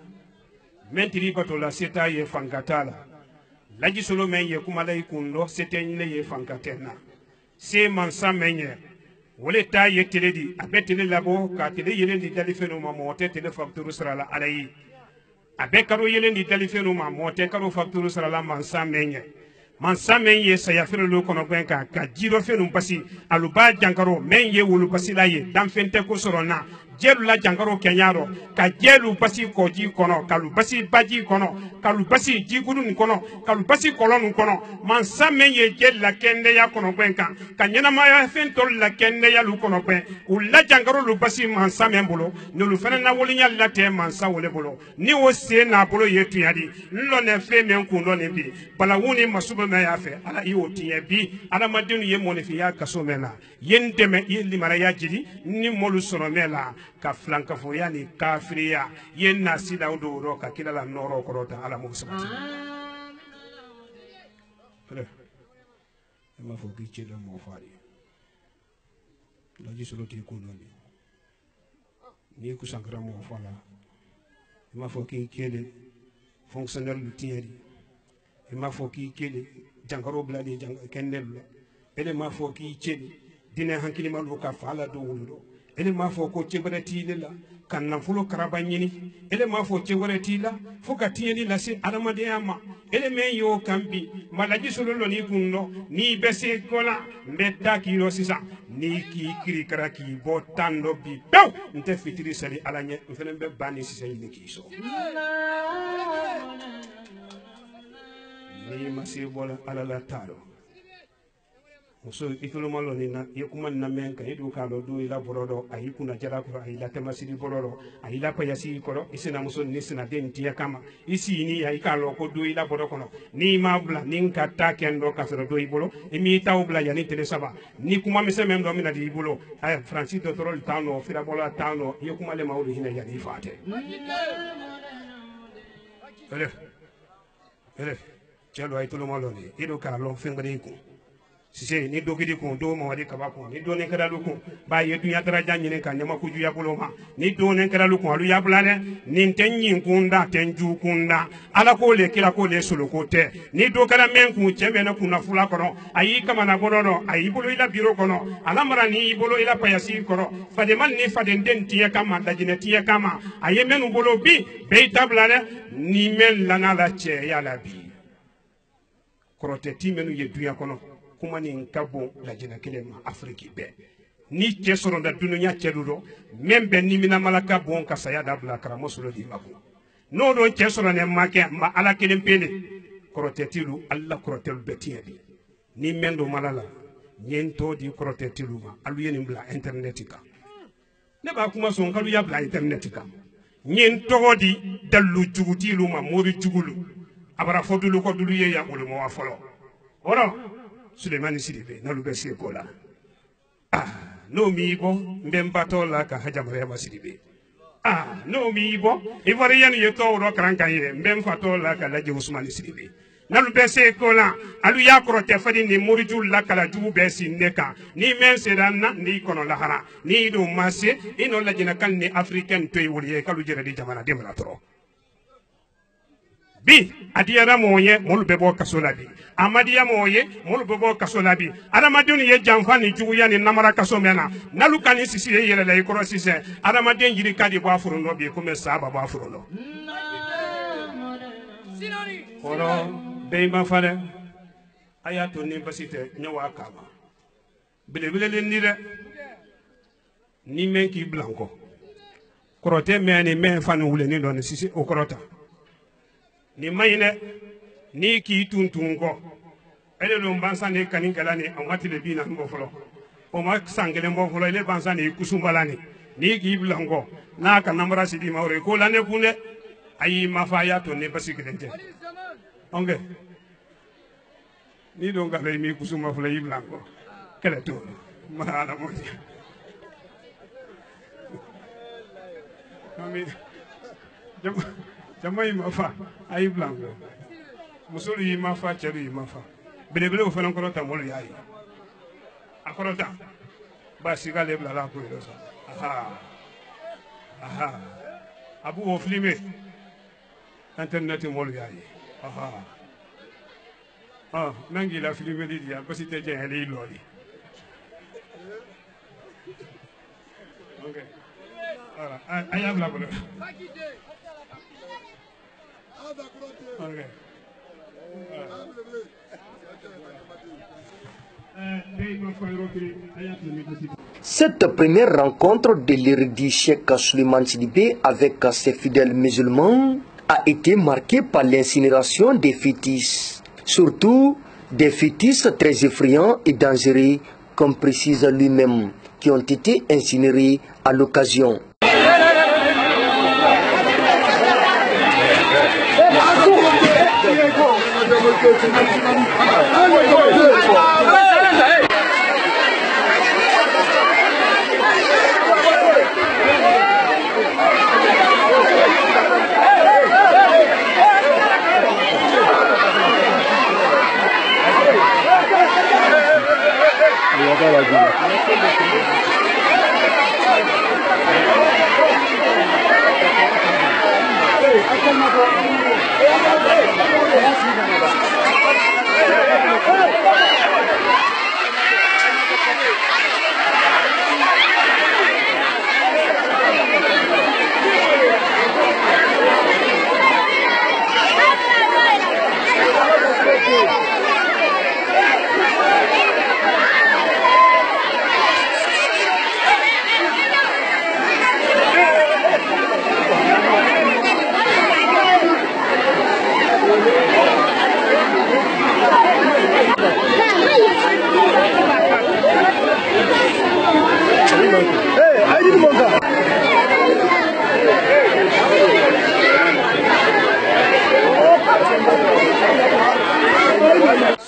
mentiri batola seta ye fankatala laji solo men ye kumala ikundo seten le ye fankatena se mansa menye wole ta ye teledi abetele labo ka tele yelendi dalifeno ma mote tele facturu srala alayi abe karo yelendi dalifeno ma mote karo facturu srala mansa menye mansa men ye saya fere lo kono gwenka ka jiro fenu pasi aluba jankaro men ye wulu pasi la ye dan fente ko sorona jelu la jankaro kenyaro ka jelu pasi koji kono kalu pasi baji kono kalu pasi jiguru kono kalu pasi kolonu kono mansa men ye jel la kende ya kono gwenka ka nyana ma ya fento la kende ya lu kono gwen u la jankaro lu pasi mansa men bolo no lu fena na wolinya la te mansa wole bolo ni wo se na bolo yetu yadi nlo ne fe men kundo ne bi bala woni masuba na ya fe ala iwo tiye bi ala madinu ye monifi ya kaso mena yendeme yeli mara ya jiri ni molu soro mela ka flanka fo yani kafiriya yenna sida do ro ka kila la noro korota ala mo sabati ma fo ki chelo mo fari la ji solo ti ko noni ni ku sankara mo fala ma fo ki kele fonctionnaire du tieri ma fo ki kele jankaro bladi kendel ele ma fo ki cheli dine hankili malu ka fala do wulo ele ma fo ko cebrati la kan na fulo karabanyini ele ma fo cebrati la fo ka tieni la se adamade ama ele men yo kambi malaji solo lo ni kunno ni bese kola mbetta kilo sisa ni ki kiri karaki bo tando bi bew nte fitiri sali alanye fenen be bani sisa ni kiso ni masibola alala taro muso ifilo malo ni na yekuma na menka edu kalo do ila borodo ayikuna jara ko ayila temasiri borodo ayila payasi ko isina muso ni sina denti kama isi ni ay kalo ko do ila borodo kono ni mabla ni nkata kendo kasoro do ibolo emi tawbla ya ni tele saba ni kuma mise mem do mina di ibolo ay francis doctorol tano fira bola tano yekuma le mawdu hina ya ni fate ele chelo ay tulo malo ni edu kalo fengre ko sise ni dogidi kun do mawadi kabakun ni do ne kadalu kun ba ye dunya daraja nyine kan nyama kuju ya buloma ni do ne kadalu kun alu ya bulane ni tenyin kunda tenju kunda ala ko le kila ko le solo ko te ni do kada men kun chebe na kuna fula kono ayi kama na bonono ayi bolo ila biro kono ala mara ni bolo ila payasi kono fade man ni fade den tiya kama dajine tiya kama ayi menu bolo bi be tablane ni men lana la che ya la bi korote ti menu ye dunya kono kuma ni nkabo la jina kelema Afriki be ni kesoro da dunya cheludo membe ni mina malaka bon ka saya da bla kara mosulo di mako no do kesoro ne make ma ala kelen pele korotetilu alla korotelu betiedi ni mendo malala nyento di korotetilu ma alu yeni bla internetika ne ba kuma son kalu ya bla internetika nyento di dalu jugutilu ma mori jugulu abara fodulu ko dulu ye ya mo wa folo oro Sulemani Sidibe na lubesi kola no mi bo mbembato la ka haja Mariama Sidibe no mi bo Ivoirian yeto ro kranka ye mbemfato la ka laje Ousmane Sidibe na lubesi kola alu ya krote fadi ni muriju la kala ju besi neka ni men sedanna ni kono lahara ni do masse ino la jina kan ni africain toy woliye kalu jere di jamana demla tro bi adiyara moye molu bebo kasola bi amadiya moye molu bebo kasola bi adamadun ye janfani juguya ni namara kaso mena nalukani sisi ye yele la ikoro sise adamaden yiri kadi bo afuruno bi kuma saba bo afuruno oro beima fare ayato ni basite nyawa kama bile le nire ni menki blanco korote meni men fanu wule ni don sisi okorota ni mayine ni ki tuntungo ele lo mbansa ne kaningala ni amati le bina mbo folo o ma sangele mbo folo ele bansa ne kusumbalani ni ki blango na ka namra sidi mawre ko la ne kune ayi mafaya to ne basikidente onge ni do ngale mi kusuma folo yi blango kele to ma ala moti ami jamai mafa ayi blanco musulu yi mafa cheru yi mafa belebele ofana korota molu yayi akorota ba sigale bla la ko yoso aha abu wo filme internet molu yayi nangi la filme li dia ba site je hele loli okay ara aya bla bla okay. Cette première rencontre de l'érudit Cheikh Souleymane Sidibé avec ses fidèles musulmans a été marquée par l'incinération des fœtus, surtout des fœtus très effrayants et dangereux, comme précise lui-même, qui ont été incinérés à l'occasion.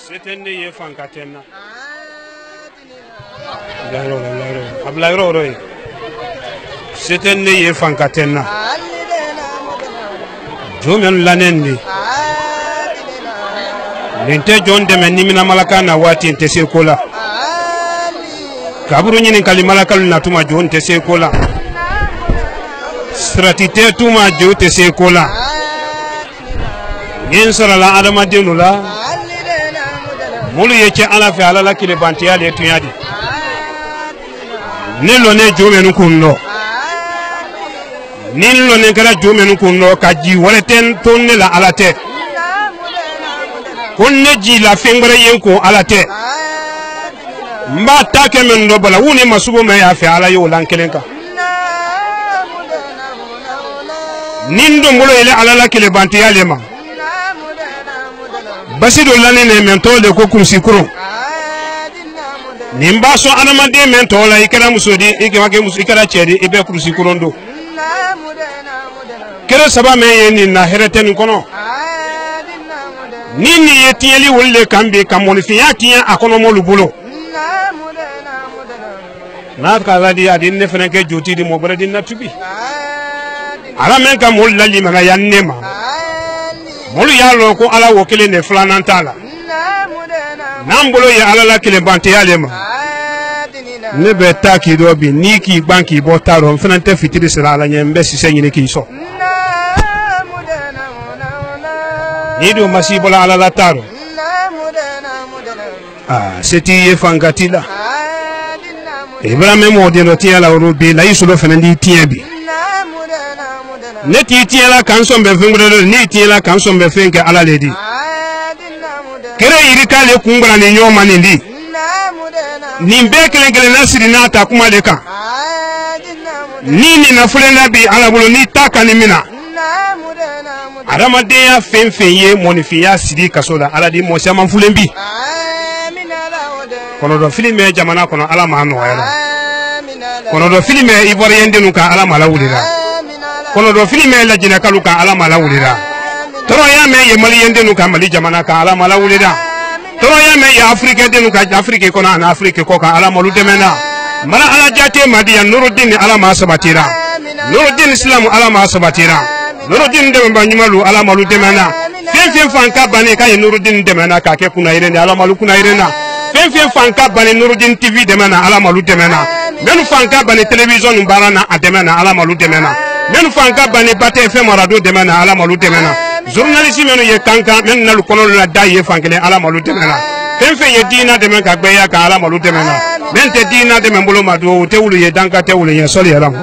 Setende fankatenna ablayro roy setende fankatenna jumen lanendi ninte jon deme nimina malaka na wati nte se kola kaburu nyini kali malaka na tuma jon te se kola stratite tuma jo te se kola yen sara la adama dinu la mulu yeke ala fi ala la kile bantiya le tuyadi ne lo ne jo menu kunno nin lo ne kala jo menu kunno kaji wala ten tonne la ala te konne ji la fengre yen ko ala te mba take men do bala woni masubo me ya fi ala yo lan kelenka nin do mulo ile ala la kile bantiya le ma basido lanene men to de ko kursi kuro nimba so anamade men to la ikara musodi ikewake musu ikara chedi ibe kursi kuro ndo kere saba me yeni na hereten kono nini yetieli wolle kambe kamoni fiyatia akono molu bulo na ka di adin ne fenake joti di mo bere din na tubi ala men kam wolla li maga yannema molu ya lo ko ala wokile ne flanan tala nambolo ya ala la kile bante yalema ne be taki do bi ni ki banki bo taro fenante fitiri sala ala nyembe sise nyine ki so ni do masibola ala la taro seti fangatila ibrahim mo de no tiala robe la isulo fenandi tiebi neti tiela kanson be fengro ni tiela kanson be fenke ala ledi kere irika le kungura ni nyoma nindi nimbe kele nasiri na ta kuma leka nini na fulena bi ala bulo ni taka ni mina aramade ya fenfenye monifiya sidi kasola ala di mo sama fulembi kono do filime jamana kono ala ma no yala kono do filime ivoirien denu ka ala mala wulira kono do filime la jina kaluka ala mala wulira toro ya me ye mali yende nu ka mali jamana ka ala mala wulira toro ya me ya afrique denu ka afrique kono na afrique ko ka ala malu demena mala ala jate madiya nuruddin ala ma sabatira nuruddin islam ala ma sabatira nuruddin de banyimalu ala malu demena fen fanka bane ka nuruddin demena ka ke kuna irene ala malu kuna irena fen fanka bane nuruddin tv demena ala malu demena menu fanka bane television barana ademena ala malu demena men fanka bani bate fe marado demena ala malu demena journaliste menu ye kanka men nalu kono la daye fankele ala malu demena fe ye dina demen ka gbeya ka ala malu demena men te dina demen bolo madu te wulu ye danka te wulu ye soli yaram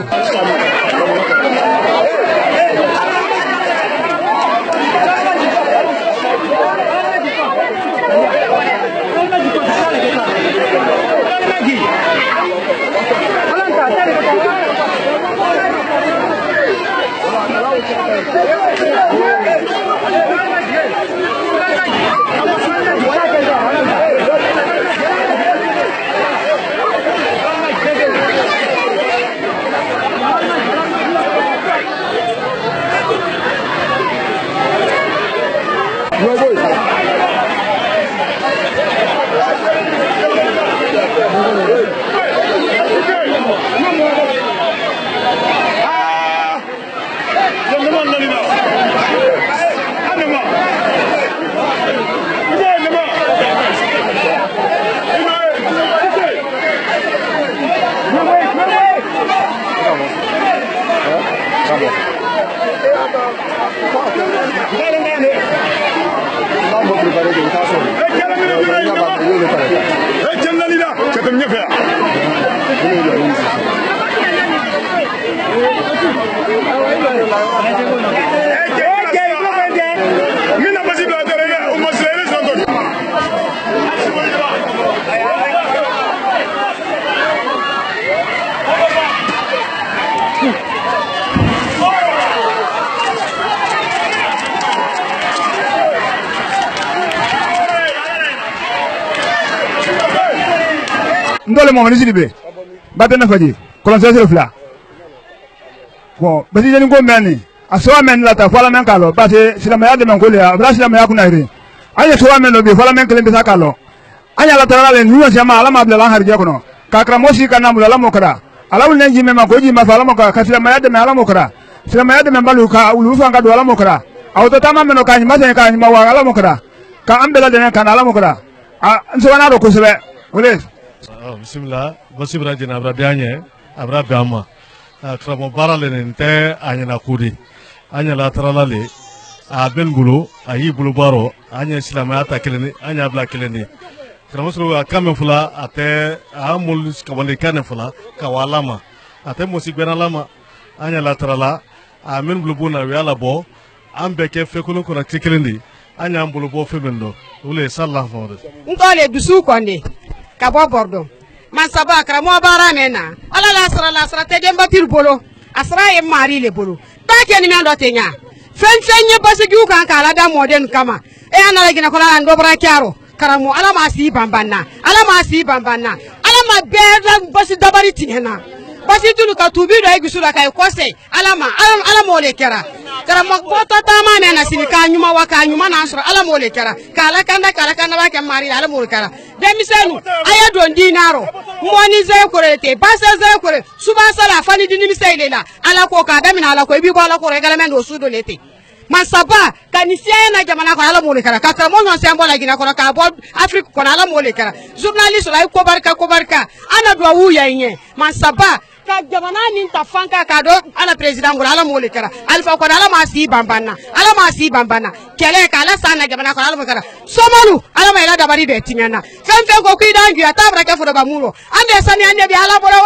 ndole mo ni sidibe batena faji kolon sesere fla bon basi jeni ko meni aso men la ta fala men kalo basi silama ya de men ko le abra silama ya kuna ire anya so men lo be fala men kelen be sakalo anya la tara le nuwa jama ala ma bla la harje kono kakra mosi kana mula la mokra ala wul nenji me ma ko ji ma fala mo ka silama ya de men ala mokra silama ya de men balu ka ulu fa ngado ala mokra awto tama men o ka ni ma sen ka ni ma wa ala mokra ka an bɛɛ lajɛlen ka na ala mo kɛra n sɛbɛnna dɔ kosɛbɛ wele bisimila basibira jɛna abra bɛ an ye abra bɛ an ma karamɔgɔ baara le nin tɛ a ɲɛna ko de an ɲɛla tarala le a bɛ nin bolo a y'i bolo baarɔ an ɲɛ silamɛya ta kelen ni an y'a bila kelen ni karamɔgɔ sɔrɔ a kan min fɔla a tɛ a mɔli kabali kan ne fɔla ka wa ala ma a tɛ mɔsi gbɛna ala ma an ɲɛla tarala a bɛ nin bolo bon na u y'a labɔ an bɛɛ kɛ fɛn kolon kɔnɔ ti kelen de an y'an bolo bɔ fɛn min dɔn o le ye sallah fɔ de n tɔle dusu kɔnde ka bɔ Bordeaux mansaba karamɔgɔ baara mɛn na ala la sara tɛ denbatiri bolo a sara ye mari le bolo ba kɛ ni min dɔ tɛ ɲa fɛn ye basigiw kan k'a da mɔden kama e y'a nana ginɛ kɔnɔ la n dɔbɔra kɛro karamɔgɔ ala ma si banbanna ala ma bɛɛ la basi dabari tigɛ na basi tulu ka tubi dɔ e gisu la ka e kɔsɛ ala m'o le kɛra karamɔgɔ bɔtɔ taama mɛn na sini k'a ɲuman wa k'a ɲuman n'a sɔrɔ ala m'o le kɛra k'a lakanda b'a kɛ mari ala m'o le kɛra denmisɛnnu a ye don diinarɔ mɔni zɛ kore te basa zɛ kore subasala fani dinimisɛ ile la ala ko k'a daminɛ ala ko i b'i bɔ ala kɔrɔ i galamɛ don su do le te mansaba ka ni siya na jamana kɔnɔ ala m'o le kɛra ka karamɔgɔ ɲɔgɔn sɛn bɔ la ginɛ kɔnɔ k'a bɔ Afrique kɔnɔ ala m'o le kɛra journaliste la a ye kobarika an na duwawu ya i ɲɛ mansaba ka jamana nin ta fanka ka do ala president bolo ala m'o le kɛra alifa kɔnɔ ala ma si banbanna kɛlɛ ka ala san na jamana kɔnɔ ala m'o kɛra somanu ala ma yɛlɛ dabari bɛɛ tiɲɛna fɛn ko k'i d'an juya t'a fɔra kɛ foroba mun lo an de sani an de bi ala bolo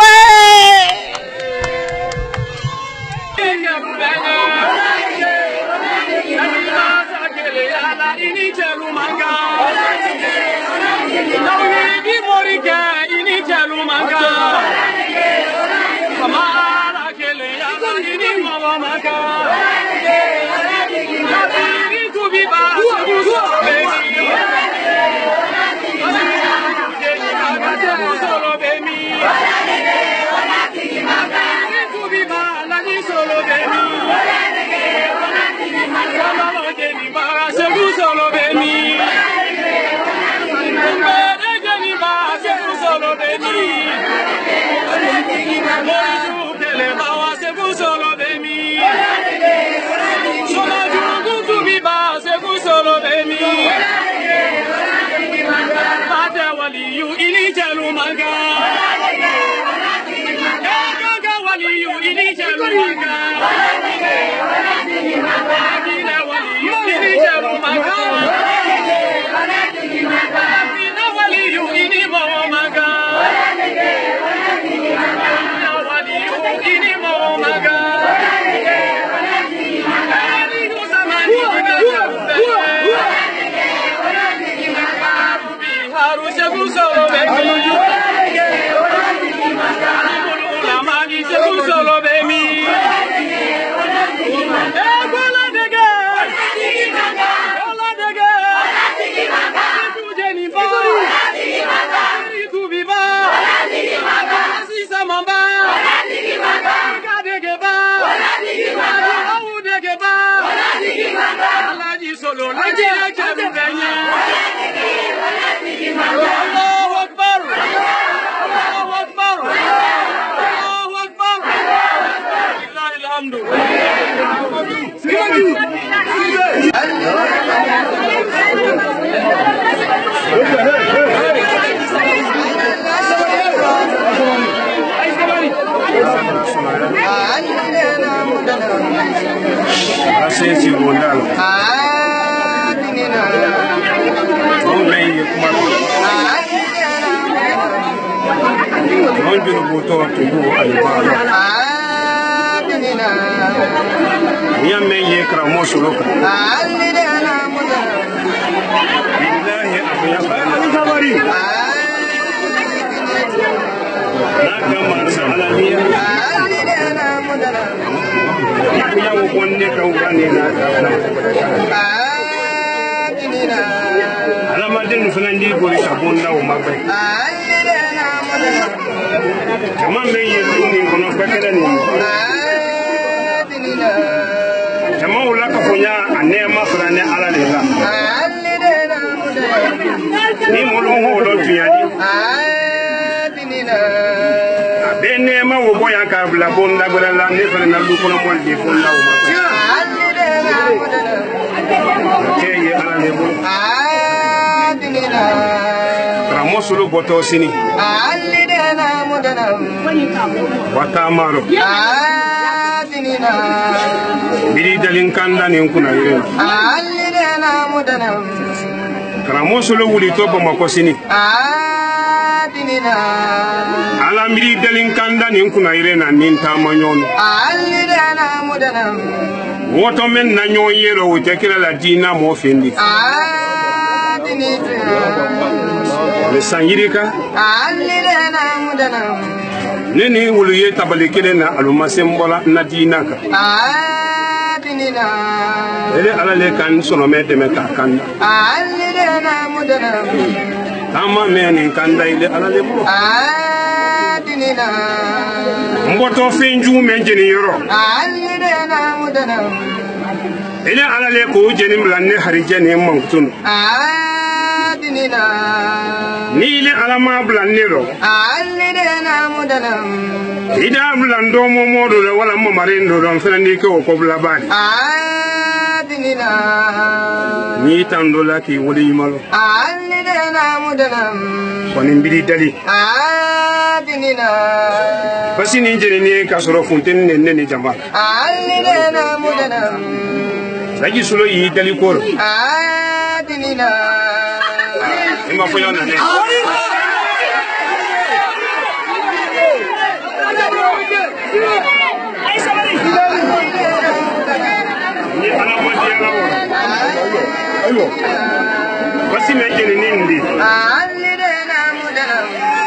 Karamo solo boto sini. Wata maro. Biri dalin kanda ni kuna yire. Karamo solo wuli to Bamako sini. Ala biri dalin kanda ni kuna yire na ninta manyono. Woto men na nyo yero wote kila la dina mo fendi. Le sangirika. Nini wuluye tabalikele na alumasembola na dina ka. Ele ala le kan sono me de me ka kanda. Tama me ni kanda ile ala le bro. Mboto fenju men jeni yoro. Ele ala le ko jeni mlanne harije ne mankutun. Ni ile ala ma blanne ro. Ida blando momodo le wala mamarindo don fenandi ko ko blabani. Ni tandola ki woli malo. Koni mbiri dali. Basi ni jeni ni kasoro fonten ne ne jamba. Lagi sulo yi dali koro. Ima foyo na ne. Ni ala mo di ala wo. Ayo. Basi me jeni ni ndi.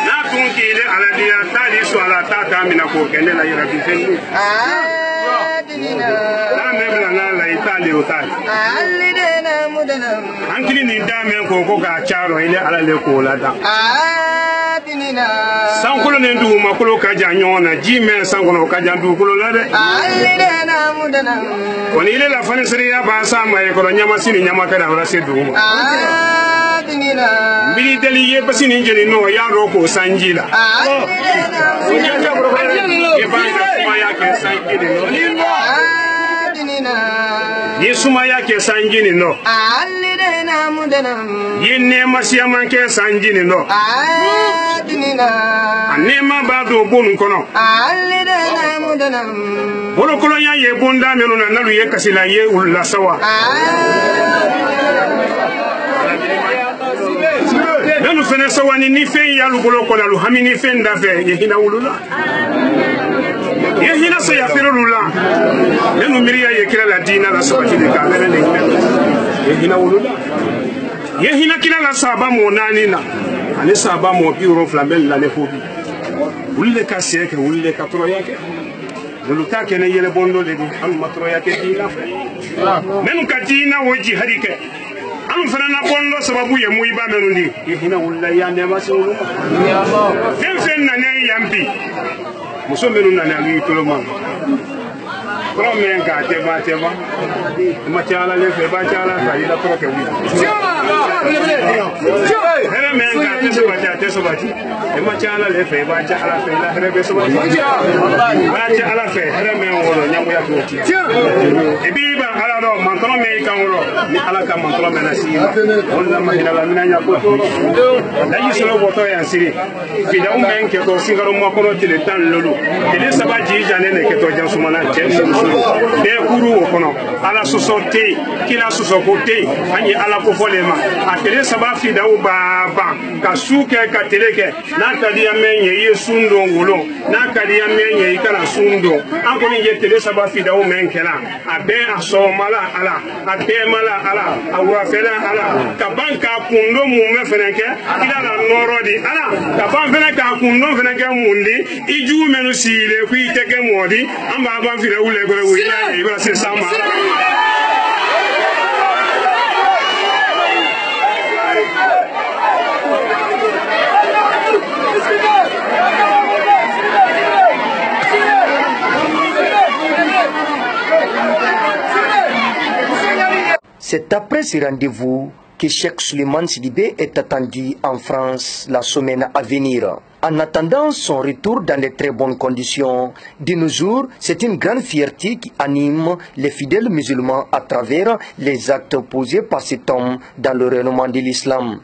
Na tunki ile ala dia tali so ala tata mina ko kende la yira bifendu. Ankili ni dame ko ka charo ile ala le ko la da. Sankulo ne ndu makolo ka janyona jime sankulo ka jandu kulo la de. Koni ile la fane siriya ba sa mai ko nyama sini nyama kada wala se du. Mbili deli ye basini jeni no ya ro ko sanjila. Ye ba ka ya ke sanjila no. Ye suma ya ke sanjini no. Ye nema siyaman ke sanjini no. Nema ba do bonu kono. Bolo kolo ya ye bonda meno na nalu ye kasila ye ulla sawa. Nanu fene sawani ni fe ya lu bolo kola lu hamini fe ndafe ye hina ulula. Ye hina so ya firulula. Nanu miriya ye kila la dina la sabati de ka mele ne. Ye hina ulula. Ye hina kila la saba mo nani na. Ani saba mo biuro flamel la ne fobi. Ulle ka seke ulle ka tro yake. Luluta kene yele bondo le di am matro yake dina. Menu ka dina woji harike. Am fana na bondo sababu ye muiba menundi. Ye hina ulla ya ne masu. Fen na ne yambi. Muso menu na ngi to lo ma pro men ka tema ma chala le fe ba chala ka ila pro ke wi hele men ka te so ba ti e ma chala le fe ba chala fe la hele be so ba chala fe hele men woro nyamu ya to ti e bi ba ala do man to me kan woro ni ala ka man to me na si wala ma ila la mina nya ko to la yi so lo to ya siri fi da men ke to singaro mo ko no tele tan lolu tele saba ji jane ne ke to jan sumana chen be kuru okono ala sosote kila sosokote ani ala ko folema atele saba fi da baba kasuke kateleke na kadiya menye yesundo ngulo na kadiya menye ikala sundo anko ni tele saba fi da menkela abe asomala ala atemala ala awra fela ala kabanka kundo mu mefeneke ila na norodi ala kabanka ka kundo feneke mundi iju menu sile ku iteke modi amba ban fi da ule gore wi il va se sama. C'est après ce rendez-vous que Cheikh Souleymane Sidibé est attendu en France la semaine à venir. En attendant son retour dans de très bonnes conditions, de nos jours, c'est une grande fierté qui anime les fidèles musulmans à travers les actes posés par cet homme dans le rayonnement de l'islam.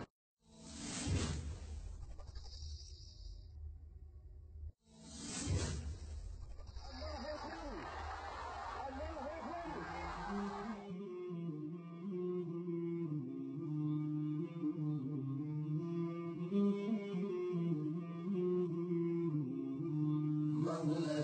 Mm-hmm.